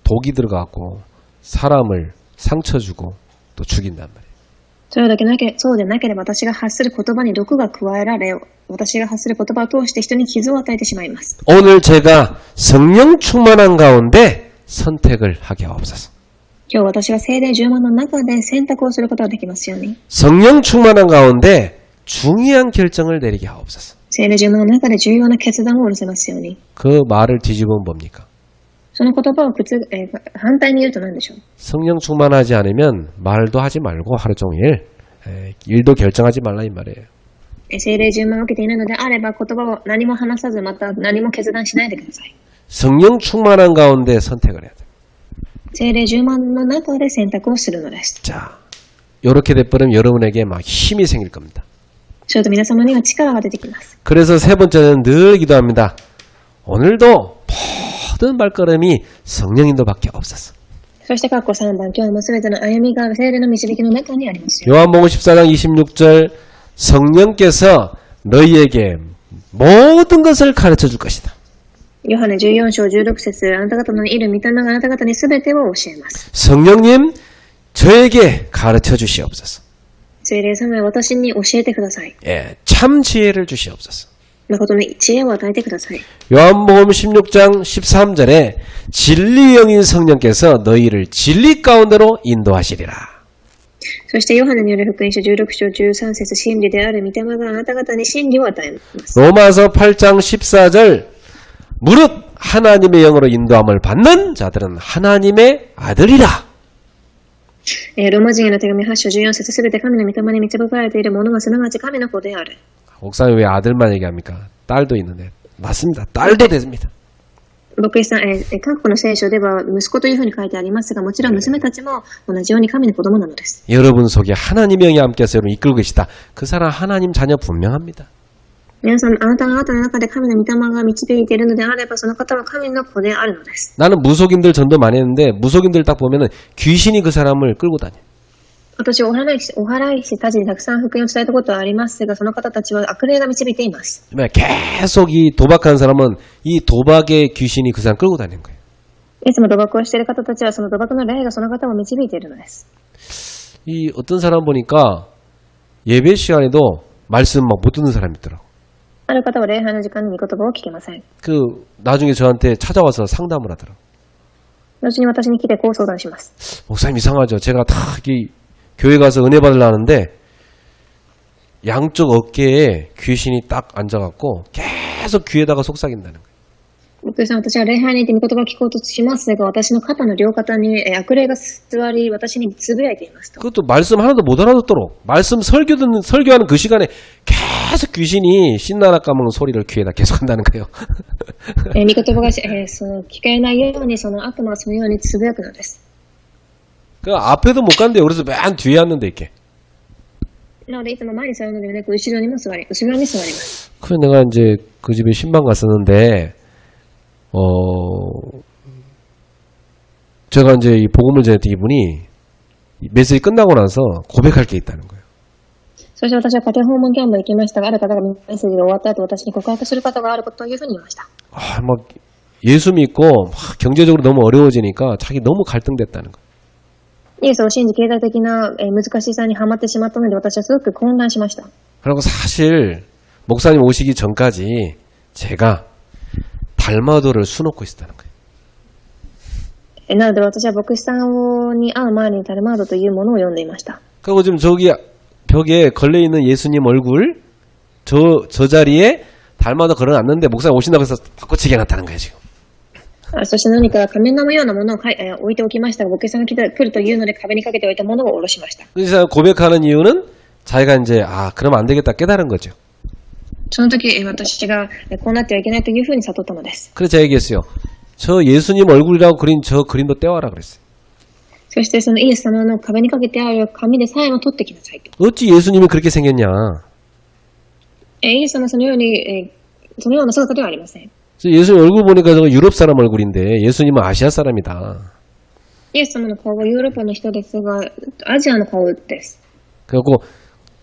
독이 들어가고 사람을 상처 주고 또 죽인단 말이에요. そうでなければ私が発する言葉に毒が加えられ、私が発する言葉を通して人に傷を与えてしまいます。 오늘 제가 성령 충만한 가운데 선택을 하게 하옵소서. 今日私が聖霊充満の中で選択をすることができますように。 성령 충만한 가운데 중요한 결정을 내리게 하옵소서. 聖霊充満の中で重要な決断を下ろせますように。 그 말을 뒤집으면 뭡니까? その言葉を反対に言うと何でしょう。 성령 충만하지 않으면 말도 하지 말고 하루 종일 일도 결정하지 말라 이 말이에요. 聖霊充満を受けていないのであれば言葉を何も話さず、また何も決断しないでください。 성령 충만한 가운데 선택을 해야 돼. 聖霊充満の中で選択をするのです。 자, 이렇게 돼버리면 여러분에게 막 힘이 생길 겁니다. ちょうど皆様には力が出てきます。 그래서 세 번째는 늘 기도합니다. 오늘도 모든 발걸음이 성령 인도밖에 없었어. そして括弧3番、今日もすべての歩みが聖霊の導きの中にありますよ。 요한복음 14장 26절 성령께서 너희에게 모든 것을 가르쳐 줄 것이다. ヨハネ14章16節、あなた方のいる御霊があなた方にすべてを教えます。 성령님 저에게 가르쳐 주시옵소서. 聖霊様は私に教えてください。 예, 참 지혜를 주시옵소서. 誠の知恵を与えてください。 요한복음 16장 13절에 진리의 영인 성령께서 너희를 진리 가운데로 인도하시리라. そしてヨハネによる福音書16章13節、真理である御霊があなた方に真理を与えます。 로마서 8장 14절 무릇 하나님의 영으로 인도함을 받는 자들은 하나님의 아들이라. ローマ人への手紙8章14節、すべて神の御霊に導かれている者はすなわち神の子である。 목사님 왜 아들만 얘기합니까? 딸도 있는데. 맞습니다. 딸도 됩니다. 牧師さん、各国の聖書では息子というふうに書いてありますが、もちろん娘たちも同じように神の子供なのです。 여러분 속에 하나님의 영이 함께해서 여러분 이끌고 계시다. 그 사람 하나님 자녀 분명합니다. 皆さん、あなた方の中で神の御霊が導いているのであれば、その方は神の子であるのです。 나는 무속인들 전도 많이 했는데 무속인들 딱 보면은 귀신이 그 사람을 끌고 다녀. 私はお祓い師たちにたくさん福音を伝えたことはありますが、その方たちは悪霊が導いています。 계속 이 도박하는 사람은 이 도박의 귀신이 그 사람 끌고 다니는 거예요. いつも賭博をしている方たちは、その賭博の霊がその方を導いているのです。 이 어떤 사람 보니까 예배 시간에도 말씀 막 못 듣는 사람이 있더라고. ある方は礼拝の時間に御言葉を聞けません。 그 나중에 저한테 찾아와서 상담을 하더라고. 後に私に来てこう相談します。 목사님 이상하죠. 제가 다 이 교회 가서 은혜 받으려는데 양쪽 어깨에 귀신이 딱 앉아갖고 계속 귀에다가 속삭인다는 거예요. 牧師さん、私は礼拝に行って御言葉を聞こうとしますが、私の肩の両肩に悪霊が座り、私につぶやいていますと。 그것도 말씀 하나도 못 알아듣도록 말씀 설교하는 그 시간에 계속 귀신이 신나라 까먹는 소리를 귀에다 계속 한다는 거예요. 御言葉が、その聞かれないように、その悪魔がそのようにつぶやくのです。 그 앞에도 못 간대요. 그래서 맨 뒤에 앉는데 이렇게. なのでいつも前に座るのではなく後ろに座ります。 그래서 내가 이제 그 집에 신방 갔었는데 제가 이제 이 복음을 전했던 이분이 메시지 끝나고 나서 고백할 게 있다는 거예요. そして私は家庭訪問キャンプに行きましたが、ある方がメッセージが終わった後、私に告白する方があることというふうに言いました。 막 예수 믿고 막 경제적으로 너무 어려워지니까 자기 너무 갈등됐다는 거예요. イエスを信じ経済的な難しさにはまってしまったので、私はすごく混乱しました。 그리고 사실 목사님 오시기 전까지 제가 달마도를 수놓고 있었다는 거예요. なので私は牧師さんに会う前にタルマードというものを読んでいました。 그리고 지금 저기 벽에 걸려있는 예수님 얼굴 저 자리에 달마도 걸어놨는데 목사님 오신다고 해서 바꿔치기 해놨다는 거예요 지금. そして何か仮面のようなものを置いておきましたが、牧師さんが来るというので壁にかけておいたものを下ろしました。 그래서 고백하는 이유는 자기가 이제 그러면 안 되겠다 깨달은 거죠. その時私がこうなってはいけないというふうに悟ったのです。 그래서 제가 얘기했어요. 저 예수님 얼굴이라고 그린 저 그림도 떼와라 그랬어요. そしてそのイエス様の壁にかけてある紙でさえも取ってきなさいと。 어찌 예수님이 그렇게 생겼냐. イエス様はそのような姿ではありません。 예수님 얼굴 보니까 저거 유럽 사람 얼굴인데 예수님은 아시아 사람이다. イエス様の顔はヨーロッパの人ですが、アジアの顔です。 그래갖고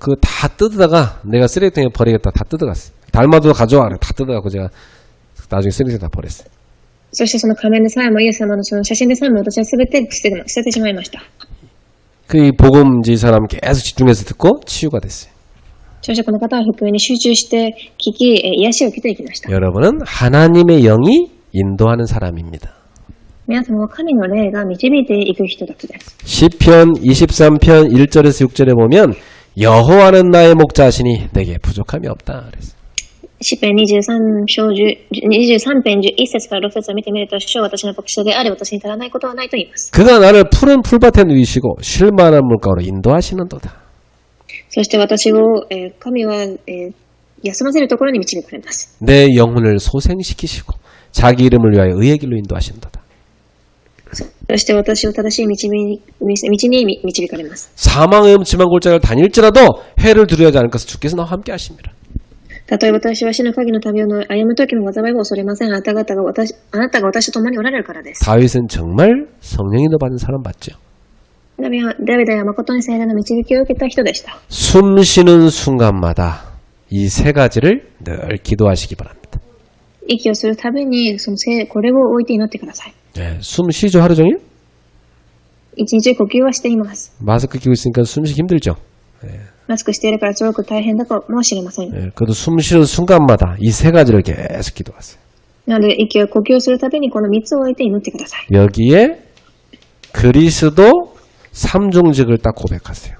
그 다 뜯다가 내가 쓰레기통에 버리겠다 다 뜯어갔어요. 달마도 가져와 다 뜯어갖고 제가 나중에 쓰레기통에 다 버렸어요. そしてその仮面でさえもイエス様のその写真でさえも私は全て捨ててしまいました。 그 복음지 사람 계속 집중해서 듣고 치유가 됐어요. そしてこの方は福音に集中して聞き、癒しを受けていきました。 여러분은 하나님의 영이 인도하는 사람입니다. 皆様は神の霊が導いていく人たちです。 시편 23편 1절에서 6절에 보면 여호와는 나의 목자시니 내게 부족함이 없다 그랬어요. 詩篇23編11節から6節を見てみると、主は私の牧者であれ、私に足らないことはないと言います。 그가 나를 푸른 풀밭에 누이시고 쉴만한 물가로 인도하시는도다. そして私を、神は、休ませるところに導かれます。 내 영혼을 소생시키시고 자기 이름을 위하여 의의 길로 인도하시는도다. そして私を正しい道に導かれます。 사망의 음침한 골짜기를 다닐지라도 해를 두려워하지 않을 것을 주께서 나와 함께 하십니다. たとえ私は死の影の旅を歩む時も災いを恐れません。あなたが私と共におられるからです。 다윗은 정말 성령 인도받은 사람 맞죠? ダビデは誠に聖霊の導きを受けた人でした。 숨 쉬는 순간마다 이 세 가지를 늘 기도하시기 바랍니다. 息をするたびにこれを置いて祈ってください。 네, 숨 쉬죠 하루 종일? 一日呼吸はしています。 마스크 끼고 있으니까 숨쉬기 힘들죠? マスクしているからすごく大変だかもしれません。 네, 그래도 숨 쉬는 순간마다 이 세 가지를 계속 기도하세요. なので呼吸をするたびにこの3つを置いて祈ってください。 여기에 그리스도 삼중직을 딱 고백하세요.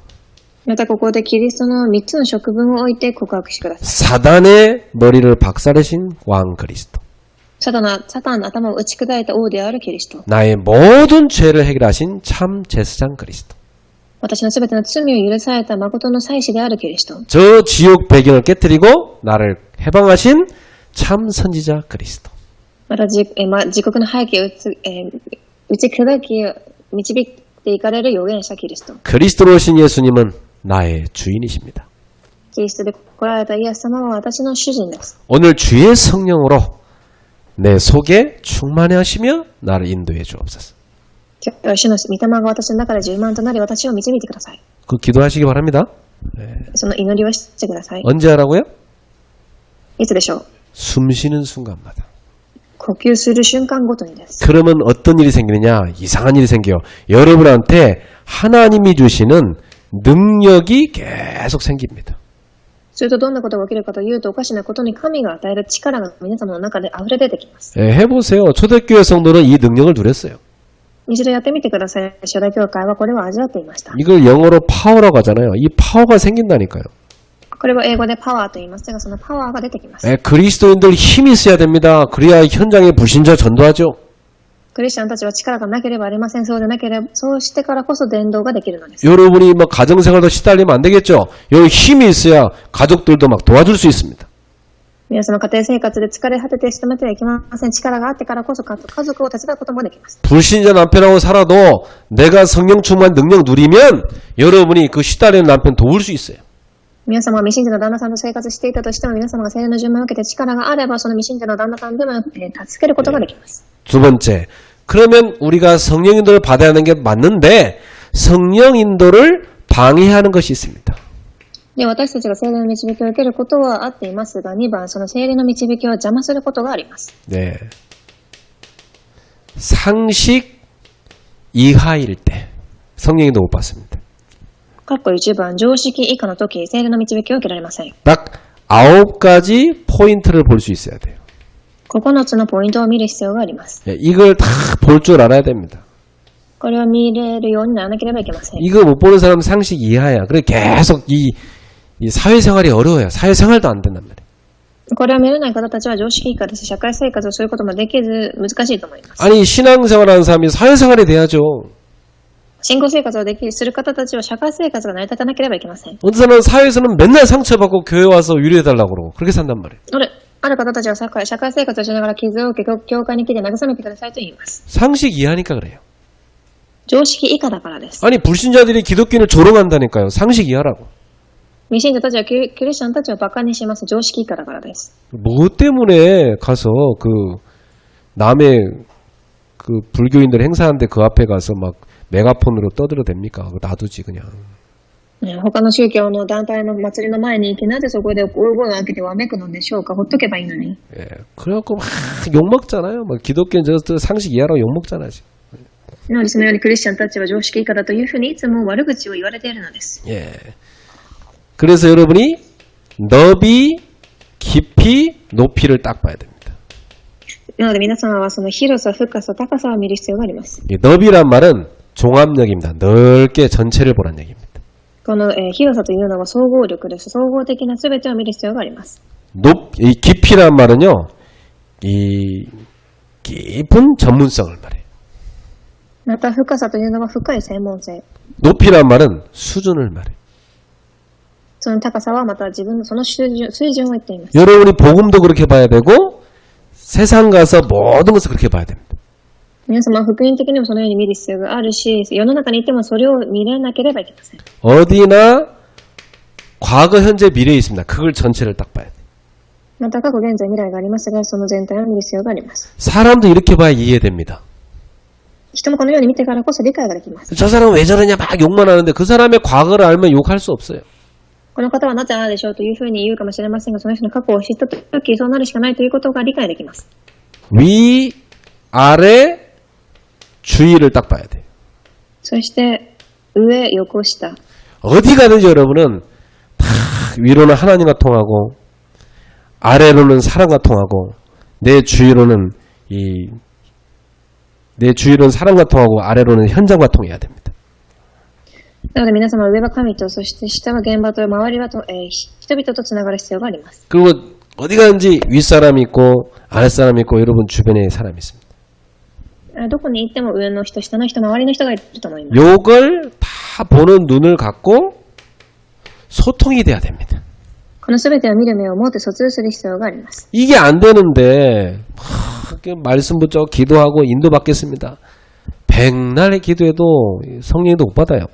またここでキリストの3つの職分を置いて告白してください。 사단의 머리를 박살내신 왕 그리스도. サタンの頭を打ち砕いた王であるキリスト。 나의 모든 죄를 해결하신 참 제사장 그리스도. 私のすべての罪を許された誠の祭司であるキリスト。 저 지옥 배경을 깨뜨리고 나를 해방하신 참 선지자 그리스도. また自国の背景を打ち砕き導いていかれる預言者キリスト。 그리스도로 오신 예수님은 나의 주인이십니다. キリストで来られたイエス様は私の主人です。 오늘 주의 성령으로 내 속에 충만해 하시며 나를 인도해 주옵소서. 今日は主の御霊が私の中で充満となり私を導いてください。 그 기도하시기 바랍니다. その祈りをしてください。 언제 하라고요? いつでしょう。 숨 쉬는 순간마다. 呼吸する瞬間ごとにです。 그러면 어떤 일이 생기느냐? 이상한 일이 생겨요. 여러분한테 하나님이 주시는 능력이 계속 생깁니다. するとどんなことが起きるかというと、おかしなことに神が与える力が皆様の中で溢れ出てきます。 예, 해보세요. 초대교회 성도는 이 능력을 누렸어요. 一度やってみてください。初代教会はこれを味わっていました。 이걸 영어로 파워라고 하잖아요. 이 파워가 생긴다니까요. これを英語でパワーと言いますが、そのパワーが出てきます。 예, 그리스도인들 힘이 있어야 됩니다. 그래야 현장에 불신자 전도하죠. クリスチャンたちは力がなければありません。そうでなければ、そうしてからこそ伝道ができるのです。 여러분이 뭐 가정생활도 시달리면 안 되겠죠. 여기 힘이 있어야 가족들도 막 도와줄 수 있습니다. 皆様家庭生活で疲れ果てて勤めてはいけません。力があってからこそ家族を手伝うこともできます。 불신자 남편하고 살아도 내가 성령 충만 능력 누리면 여러분이 그 시달리는 남편 도울 수 있어요. 皆様が未信者の旦那さんと生活していたとしても、皆様が聖霊の順番を受けて力があれば、その未信者の旦那さんでも助けることができます。 두 번째, 그러면 우리가 성령 인도를 받아야 하는 게 맞는데 성령 인도를 방해하는 것이 있습니다. で、私たちが聖霊の導きを受けることはあっていますが、2番、その聖霊の導きを邪魔することがあります。 네. 상식 이하일 때 성령 인도 못 받습니다. 1番、常識以下の時、聖霊の導きを受けられません。 딱 9가지 포인트를 볼 수 있어야 돼요. 9つのポイントを見る必要があります。 이걸 다 볼 줄 알아야 됩니다. これを見れるようにならなければいけません。 이거 못 보는 사람은 상식 이하야. 그래 계속 이 사회생활이 어려워요. 사회생활도 안 된단 말이에요. これを見れない方たちは常識以下です。社会生活をすることもできず難しいと思います。 아니 신앙생활하는 사람이 사회생활이 돼야죠. 信仰生活をする方たちは社会生活が成り立たなければいけません。 어떤 사람은 사회에서는 맨날 상처받고 교회 와서 위로해달라고 그러고 그렇게 산단 말이에요. ある方たちは社会生活をしながら傷を受け、教会に来て慰めてくださいと言います。 상식 이하니까 그래요. 常識以下だからです。 아니 불신자들이 기독교인을 조롱한다니까요. 상식 이하라고. 未信者たちはクリスチャンたちをバカにします。常識以下だからです。 뭐 때문에 가서 그 남의 그 불교인들 행사하는데 그 앞에 가서 막 메가폰으로 떠들어댑니까? 그거 놔두지 그냥. 他の宗教の団体の祭りの前に行き、なぜそこで大声を上げてわめくのでしょうか。ほっとけばいいのに。 예, 그래갖고 막 욕먹잖아요. 막 기독교인 저 상식 이하라고 욕먹잖아요. 지금. なのでそのようにクリスチャンたちは常識以下だというふうにいつも悪口を言われているのです。 예. 그래서 여러분이 너비, 깊이, 높이를 딱 봐야 됩니다. なので皆様はその広さ、深さ、高さを見る必要があります。 이 너비란 말은 종합력입니다. 넓게 전체를 보라는 얘기입니다. この広さというのは総合力です。総合的な全てを見る必要があります。 이 깊이란 말은요, 이 깊은 전문성을 말해요. また深さというのは深い専門性。 높이란 말은 수준을 말해요. その高さはまた自分のその水準を言っています。 여러분이 복음도 그렇게 봐야 되고 세상 가서 모든 것을 그렇게 봐야 됩니다. 皆様は福音的にもそのように見る必要があるし、世の中にいてもそれを見れなければいけません。 어디나 과거, 현재, 미래에 있습니다. 그걸 전체를 딱 봐야 돼요. また過去、現在、未来がありますが、その全体を見る必要があります。 사람도 이렇게 봐야 이해됩니다. 人もこのように見てからこそ理解ができます。 저 사람은 왜 저러냐 막 욕만 하는데 그 사람의 과거를 알면 욕할 수 없어요. この方はなぜああでしょうというふうに言うかもしれませんが、その人の過去を知ったとき、そうなるしかないということが理解できます。 위, 아래, 주위를 딱 봐야 돼요. そして、上、横、下。 어디 가든지 여러분은 다 위로는 하나님과 통하고 아래로는 사람과 통하고 내 주위로는 사람과 통하고 아래로는 현장과 통해야 됩니다. なので皆様は上は神と、そして下は現場と、周りは人々とつながる必要があります。 그리고 어디 가든지 윗사람이 있고 아랫사람이 있고 여러분 주변에 사람이 있습니다. どこに行っても上の人、下の人、周りの人がいると思います。 요걸 다 보는 눈을 갖고 소통이 돼야 됩니다. この全てを見る目を持って疎通する必要があります。 이게 안 되는데 말씀 붙잡고 기도하고 인도받겠습니다. 백날의 기도해도 성령도 못 받아요.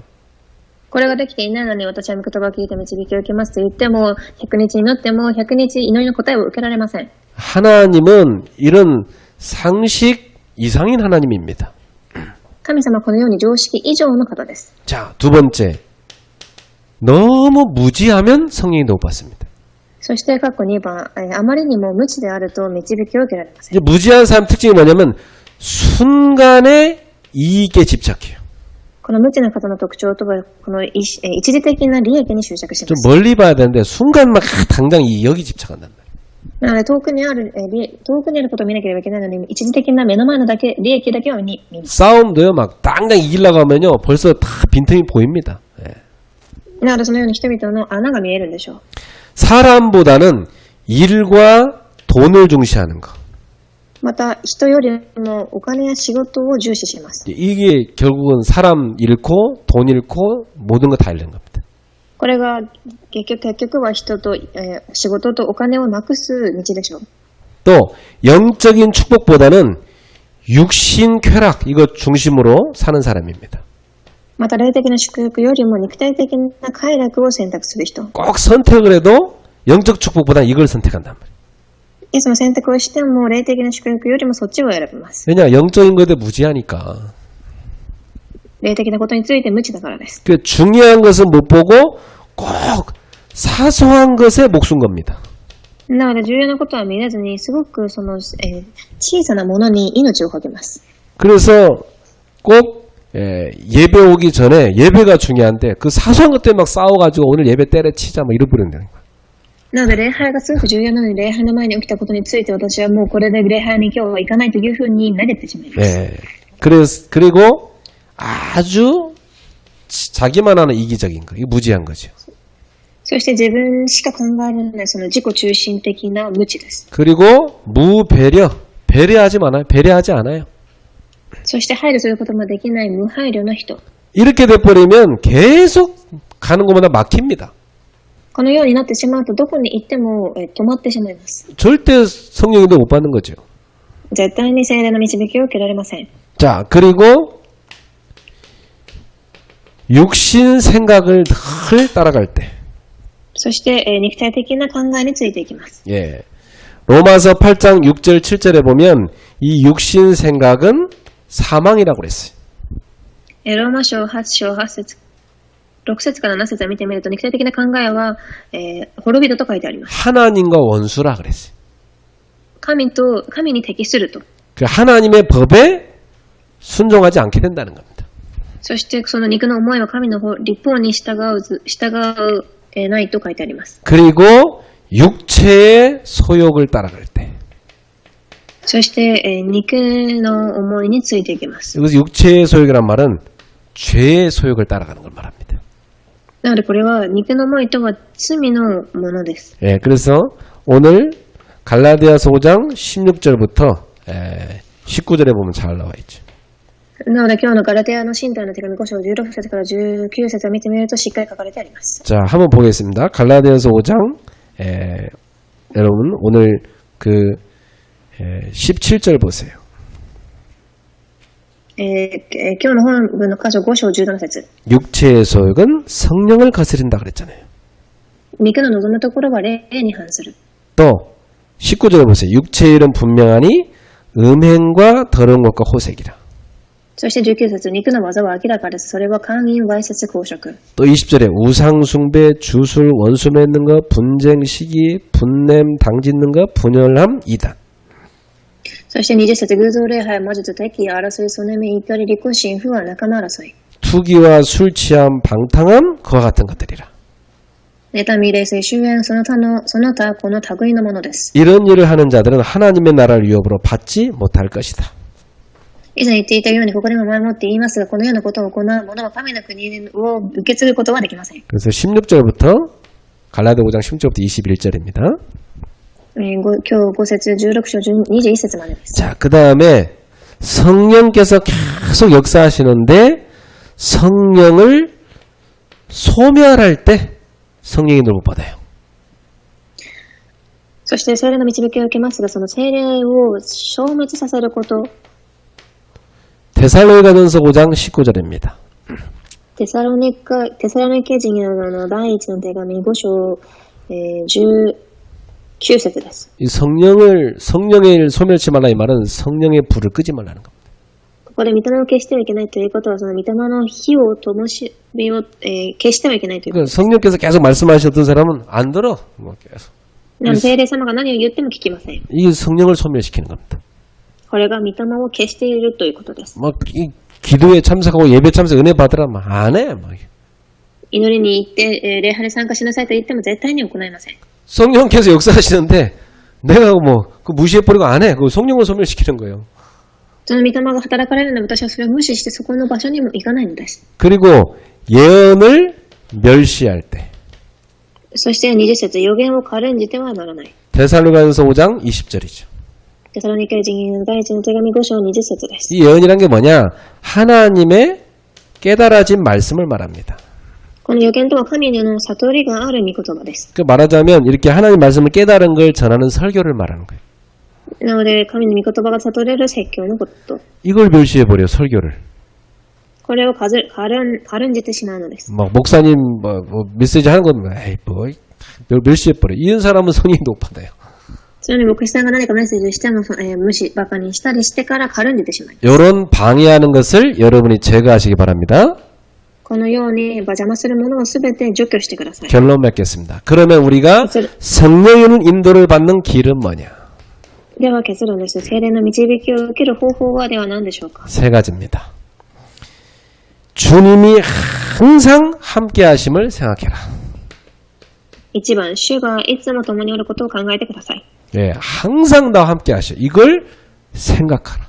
これができていないのに私は御言葉を聞いて導きを受けますと言っても、100日祈っても100日祈りの答えを受けられません。 하나님은 이런 상식 이상인 하나님입니다. 神様はこのように常識以上の方です。 자, 두 번째. 너무 무지하면 성령이 못 받습니다. そして過去2番、あまりにも無知であると導きを受けられません。 이제 무지한 사람 특징이 뭐냐면 순간의 이익에 집착해요. この無知な方の特徴とは、この一時的な利益に執着しま 좀 す。 멀리 봐야 되는데 순간 막 당장 여기 집착한단 말이에요. なので遠くにあることを見なければいけないのに、一時的な目の前の利益だけを見ます。 싸움도요, 막 당장 이기려고 하면요, 벌써 다 빈틈이 보입니다. 예. なのでそのように人々の穴が見えるんでしょう。 사람보다는 일과 돈을 중시하는 거. また、人よりもお金や仕事を重視します。 이게 결국은 사람 잃고 돈 잃고 모든 거 다 잃는 겁니다. これが結局は人と、仕事とお金をなくす道でしょう。 또 영적인 축복보다는 육신 쾌락 이거 중심으로 사는 사람입니다. また霊的な祝福よりも肉体的な快楽を選択する人。 꼭 선택을 해도 영적 축복보다는 이걸 선택한단 말이에요. いつも選択をしても霊的な祝福よりもそっちを選びます。 왜냐 영적인 것에 무지하니까. 霊的なことについて無知だからです。 그 중요한 것은 못 보고 꼭 사소한 것에 목숨 겁니다. なので重要なことは見れずに、すごくその、小さなものに命をかけます。 그래서 꼭 예배 오기 전에 예배가 중요한데 그 사소한 것 때문에 막 싸워가지고 오늘 예배 때려치자 뭐 이러버린다는 거예요. なので礼拝がすごく重要なのに、礼拝の前に起きたことについて私はもうこれで礼拝に今日は行かないというふうに慣れてしまいます。 그리고 아주 자기만 하는 이기적인 거, 이거 무지한 거죠. そして自分しか考えられないその自己中心的な無知です。 그리고 무배려, 배려하지 않아요. そして配慮することもできない無配慮な人。 이렇게 돼버리면 계속 가는 것마다 막힙니다. このようになってしまうとどこに行っても止まってしまいます。 절대 성령인도 못 받는 거죠. 絶対に聖霊の導きを受けられません。 자, 그리고 육신 생각을 늘 따라갈 때, そして、肉体的な考えについていきます。 예. 로마서 8장 6절 7절에 보면 이 육신 생각은 사망이라고 그랬어요. ローマ書8章8節6節から7節を見てみると、肉体的な考えは、滅びると書いてあります。 하나님과 원수라 그랬어요. 神に適すると。 그 하나님의 법에 순종하지 않게 된다는 겁니다. そしてその肉の思いは神の律法に従うないと書いてあります。 그리고 육체의 소욕을 따라갈 때, そして、肉の思いについていきます。 여기서 육체의 소욕이란 말은 죄의 소욕을 따라가는 걸 말합니다. なのでこれは肉の思いとは罪のものです。 예, 그래서 오늘 갈라디아서 5장 16절부터 19절에 보면 잘 나와 있죠. なので今日のガラテヤの信徒の手紙5章16節から19節を見てみるとしっかり書かれてあります。 자, 한번 보겠습니다. 갈라디아서 5장 여러분 오늘 그 17절 보세요. 今日の本文の箇所5章17節 육체의 소욕은 성령을 거스린다 그랬잖아요. 肉の望むところは霊に反する。 또 19절에 보세요. 육체의 일은 분명하니 음행과 더러운 것과 호색이라. そして19節肉の技は明らかです。それは姦淫、わいせつ、公職。 또 20절에 우상숭배, 주술, 원수 맺는 것, 분쟁, 시기, 분냄, 당짓는 것, 분열함, 이단. そして20節偶像礼拝、魔術、敵意、争い、そねみ、怒り、離婚、心不安、仲間争い。 투기와 술 취함, 방탕함, 그와 같은 것들이라. 妬み、霊性、終焉、その他、この類のものです。 이런 일을 하는 자들은 하나님의 나라를 유업으로 받지 못할 것이다. 以前言っていたようにここでも前もって言いますが、このようなことを行う者は神の国を受け継ぐことはできません。 그래서 16절부터 갈라디아 5장 16절부터 21절입니다. 今日5節16章21節までです。 자, 그 다음에 성령께서 계속 역사하시는데 성령을 소멸할 때 성령인을 못 받아요. そして聖霊の導きを受けますが、その聖霊を消滅させること。 데살로니가전서 5장 19절입니다. テサロニケ人への第一の手紙5章、19節です。 이 성령의 소멸치 말라 이 말은 성령의 불을 끄지 말라는 겁니다. ここで御霊を消してはいけないということは、その御霊の火を灯し火を、消してはいけないということです。 성령께서 계속 말씀하셨던 사람은 안 들어. 뭐 계속. 聖霊様が何を言っても聞きません。 이 성령을 소멸시키는 겁니다. これが御霊を消しているということです。 막 기도에 참석하고 예배 참석 은혜 받으라 막 안 해. 막. 祈りに行って、礼拝に参加しなさいと言っても絶対に行いません。 성령께서 역사하시는데 내가 뭐 그 무시해버리고 안 해. 그 성령을 소멸시키는 거예요. その御霊が働かれるので私はそれを無視してそこの場所にも行かないのです。 그리고 예언을 멸시할 때. そして20節、予言を軽んじてはならない。 데살로가전서 5장 20절이죠. テサロニケ人第一の手紙5章20節です。 이 예언이란 게 뭐냐? 하나님의 깨달아진 말씀을 말합니다. この予言とは神の悟りがある御言葉です。 그 말하자면 이렇게 하나님 말씀을 깨달은 걸 전하는 설교를 말하는 거예요. なので神の御言葉が悟れる説教のこと。 이걸 멸시해버려 설교를. これを軽んじてしまうのです。 막 목사님 뭐 메시지 하는 건 에이 뭐 멸시해버려. 이런 사람은 성령이 높아요. そのように牧師さんが何かメッセージしても、無視、馬鹿にしたりしてから軽んじてしまいます。 이런 방해하는 것을 여러분이 제거하시기 바랍니다. このように邪魔するものをすべて除去してください。 결론 맺겠습니다. 그러면 우리가 성령의 인도를 받는 길은 뭐냐? では結論です。聖霊の導きを受ける方法はでは何でしょうか。 세 가지입니다. 주님이 항상 함께 하심을 생각해라. 1番、主がいつも共におることを考えてください。 예, 항상 나와 함께 하셔. 이걸 생각하라.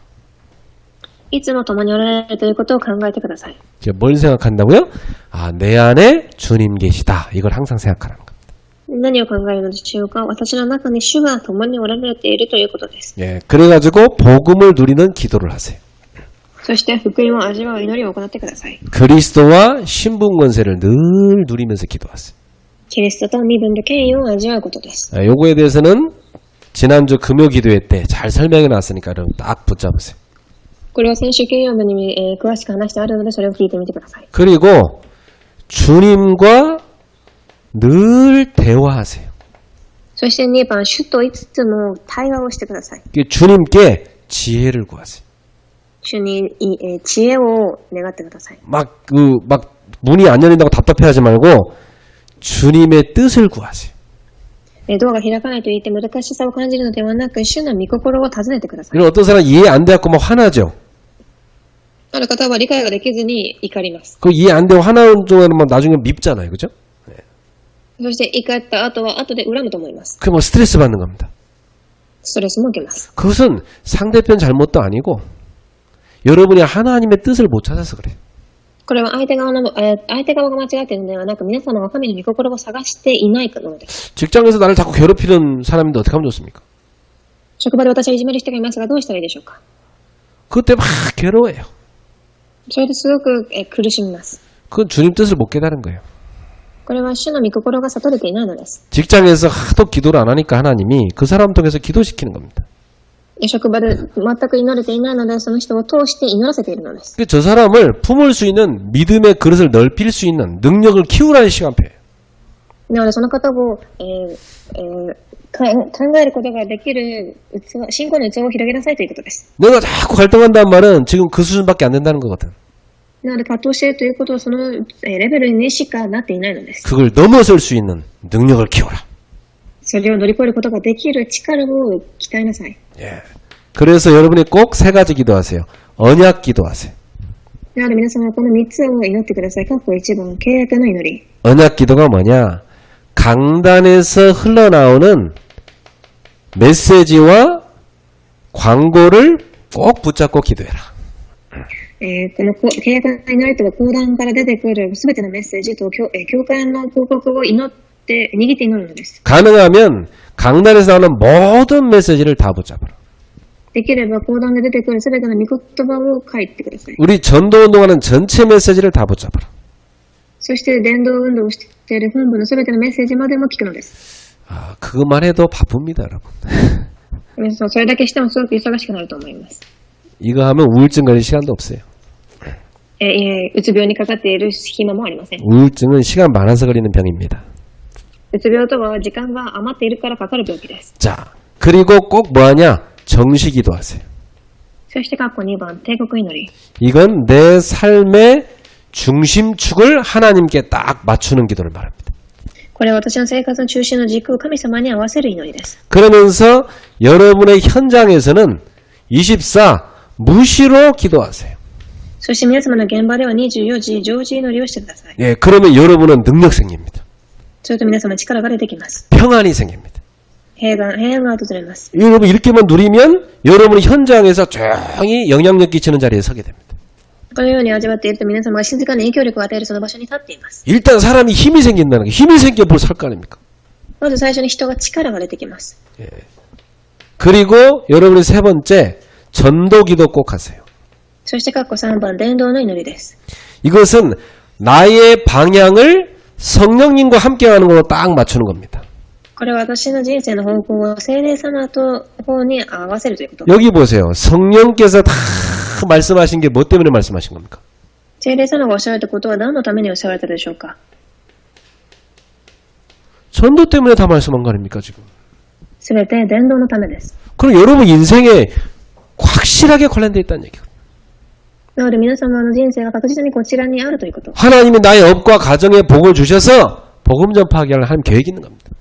いつも共におられるということを考えてください。 이제 뭘 생각한다고요? 아, 내 안에 주님 계시다. 이걸 항상 생각하라는 겁니다. 何を考えるのでしょうか。私の中に主が共におられているということです。 예, 그래가지고 복음을 누리는 기도를 하세요. そして福音を味わう祈りを行ってください。 그리스도와 신분 권세를 늘 누리면서 기도하세요. キリストと身分で権威を味わうことです。 아, 요거에 대해서는 지난주 금요 기도회 때 잘 설명해 놨으니까 여러분 딱 붙잡으세요. これは先週金曜日に、詳しく話してあるのでそれを聞いてみてください。 그리고 주님과 늘 대화하세요. そして2番、主といつも対話をしてください。 주님께 지혜를 구하세요. 主に、知恵を願ってください。 막 문이 안 열린다고 답답해하지 말고 주님의 뜻을 구하세요. ドアが開かないと言って難しさを感じるのではなく、主の御心を尋ねてください。 이런 어떤 사람 이해 안 돼갖고 막 화나죠. ある方は理解ができずに怒ります。 그 이해 안 되고 화나는 동안은 막 나중에 밉잖아요, 그죠? そして怒った後は後で恨むと思います。 그 뭐 스트레스 받는 겁니다. ストレスも受けます。 그것은 상대편 잘못도 아니고 여러분이 하나님의 뜻을 못 찾아서 그래요. これは相手側が間違っているのではなく、皆様が神の御心を探していないからです。 직장에서 나를 자꾸 괴롭히는 사람인데 어떻게 하면 좋습니까? 職場で私をいじめる人がいますがどうしたらいいでしょうか。 그때 막 괴로워해요. それですごく苦しみます。 그건 주님 뜻을 못 깨달은 거예요. これは主の御心が悟れていないのです。 직장에서 하도 기도를 안 하니까 하나님이 그 사람 통해서 기도시키는 겁니다. 職場で全く祈れていないので、その人を通して祈らせているのです。 저 사람을 품을 수 있는 믿음의 그릇을 넓힐 수 있는 능력을 키우라는 시간표예요. なのでその方を、考えることができる器、信仰の器を広げなさいということです。 내가 자꾸 갈등한다는 말은 지금 그 수준밖에 안 된다는 거거든. なので葛藤しているということはそのレベルにしかなっていないのです。 그걸 넘어설 수 있는 능력을 키워라. それを乗り越えることができる力を鍛えなさい。 예. 그래서 여러분이 꼭 세 가지 기도하세요. 언약 기도하세요. なので皆様はこの3つを祈ってください。括弧1番、契約の祈り。 언약 기도가 뭐냐? 강단에서 흘러나오는 메시지와 광고를 꼭 붙잡고 기도해라. この契約の祈りとは講談から出てくるすべてのメッセージと教会の広告を握って祈るのです。 가능하면 강단에서 나오는 모든 메시지를 다 붙잡아라. できれば講談で出てくるすべての御言葉を書いてください。 우리 전도운동하는 전체 메시지를 다 붙잡아라. そして伝道運動をしている本部のすべてのメッセージまでも聞くのです。 아, 그것만 해도 바쁩니다, 여러분. それだけしてもすごく忙しくなると思います。 이거 하면 우울증 걸릴 시간도 없어요. うつ病にかかっている暇もありません。 우울증은 시간 많아서 걸리는 병입니다. うつ病とは時間が余っているからかかる病気です。 자, 그리고 꼭 뭐하냐? 정시기도 하세요. そして括弧2番、帝国祈り。 이건 내 삶의 중심축을 하나님께 딱 맞추는 기도를 말합니다. これは私の生活の中心の軸を神様に合わせる祈りです。 그러면서 여러분의 현장에서는 24 무시로 기도하세요. そして皆様の現場では24時常時祈りをしてください。 예, 그러면 여러분은 능력 생깁니다. すると皆様力が出てきます。 평안이 생깁니다. 平安が訪れます。 여러분 이렇게만 누리면 여러분은 현장에서 조용히 영향력 끼치는 자리에 서게 됩니다. このように味わっていると皆様が静かに影響力を与えるその場所に立っています。 일단 사람이 힘이 생긴다는 게 힘이 생겨 뭘 살 거 아닙니까? まず最初に人が力が出てきます。 그리고 여러분이 세 번째 전도 기도 꼭 하세요. そして括弧3番伝道の祈りです。 이것은 나의 방향을 성령님과 함께하는 걸로 딱 맞추는 겁니다. これは私の人生の方向を聖霊様と方に合わせるということ。 여기 보세요. 성령께서 다 말씀하신 게 뭐 때문에 말씀하신 겁니까? 聖霊様がおっしゃられたことは何のためにおっしゃられたでしょうか。 전도 때문에 다 말씀한 거 아닙니까 지금? すべて伝道のためです。 그럼 여러분 인생에 확실하게 관련되어 있다는 얘기예요. なので皆様の人生が確実にこちらにあるということ。 하나님이 나의 업과 가정에 복을 주셔서 복음 전파하게 하는 하나님 계획이 있는 겁니다.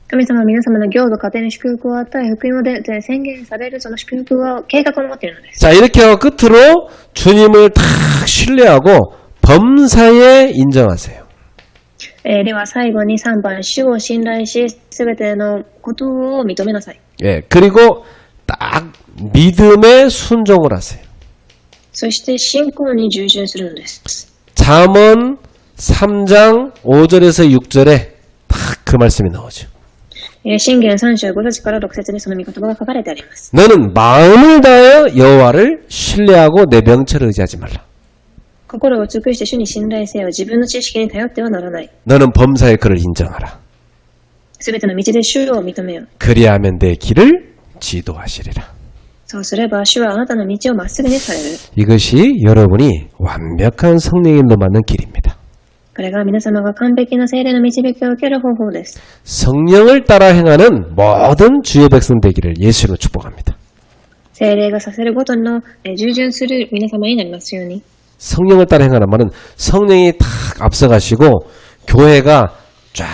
神様は皆様の業と家庭に祝福を与え、福音をで宣言されるその祝福を計画を持っているのです。 자, 이렇게 하고 끝으로 주님을 탁 신뢰하고 범사에 인정하세요. では最後に3番、主を信頼し、すべてのことを認めなさい。 예, 그리고 딱 믿음에 순종을 하세요. そして信仰に従順するのです。 잠언 3장 5절에서 6절에 딱 그 말씀이 나오죠. 箴言3章5節から6節にその御言葉が書かれてあります。 너는 마음을 다하여 여호와를 신뢰하고 내 명철을 의지하지 말라. 心を尽くして主に信頼せよ。自分の知識に頼ってはならない。 너는 범사에 그를 인정하라. すべての道で主を認めよ。 그리하면 내 길을 지도하시리라. そうすれば主はあなたの道をまっすぐにされる。 이것이 여러분이 완벽한 성령님도 맞는 길입니다. これが皆様が完璧な聖霊の導きを受ける方法です。 성령을 따라 행하는 모든 주의 백성 되기를 예수로 축복합니다. 聖霊がさせるごとの従順する皆様になりますように。 성령을 따라 행하는 말은 성령이 탁 앞서가시고 교회가 쫙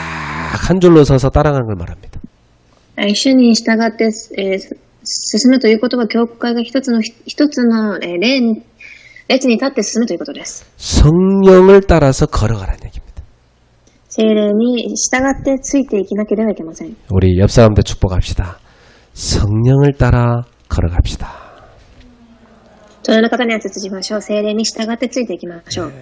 한 줄로 서서 따라가는 걸 말합니다. 主に従って進むということは、教会が一つの列に立って進むということです。 성령을 따라서 걸어가라는 얘기입니다. 聖霊に従ってついていきなければいけません。 우리 옆 사람들 축복합시다. 성령을 따라 걸어갑시다. 隣の方には続きましょう。聖霊に従ってついていきましょう。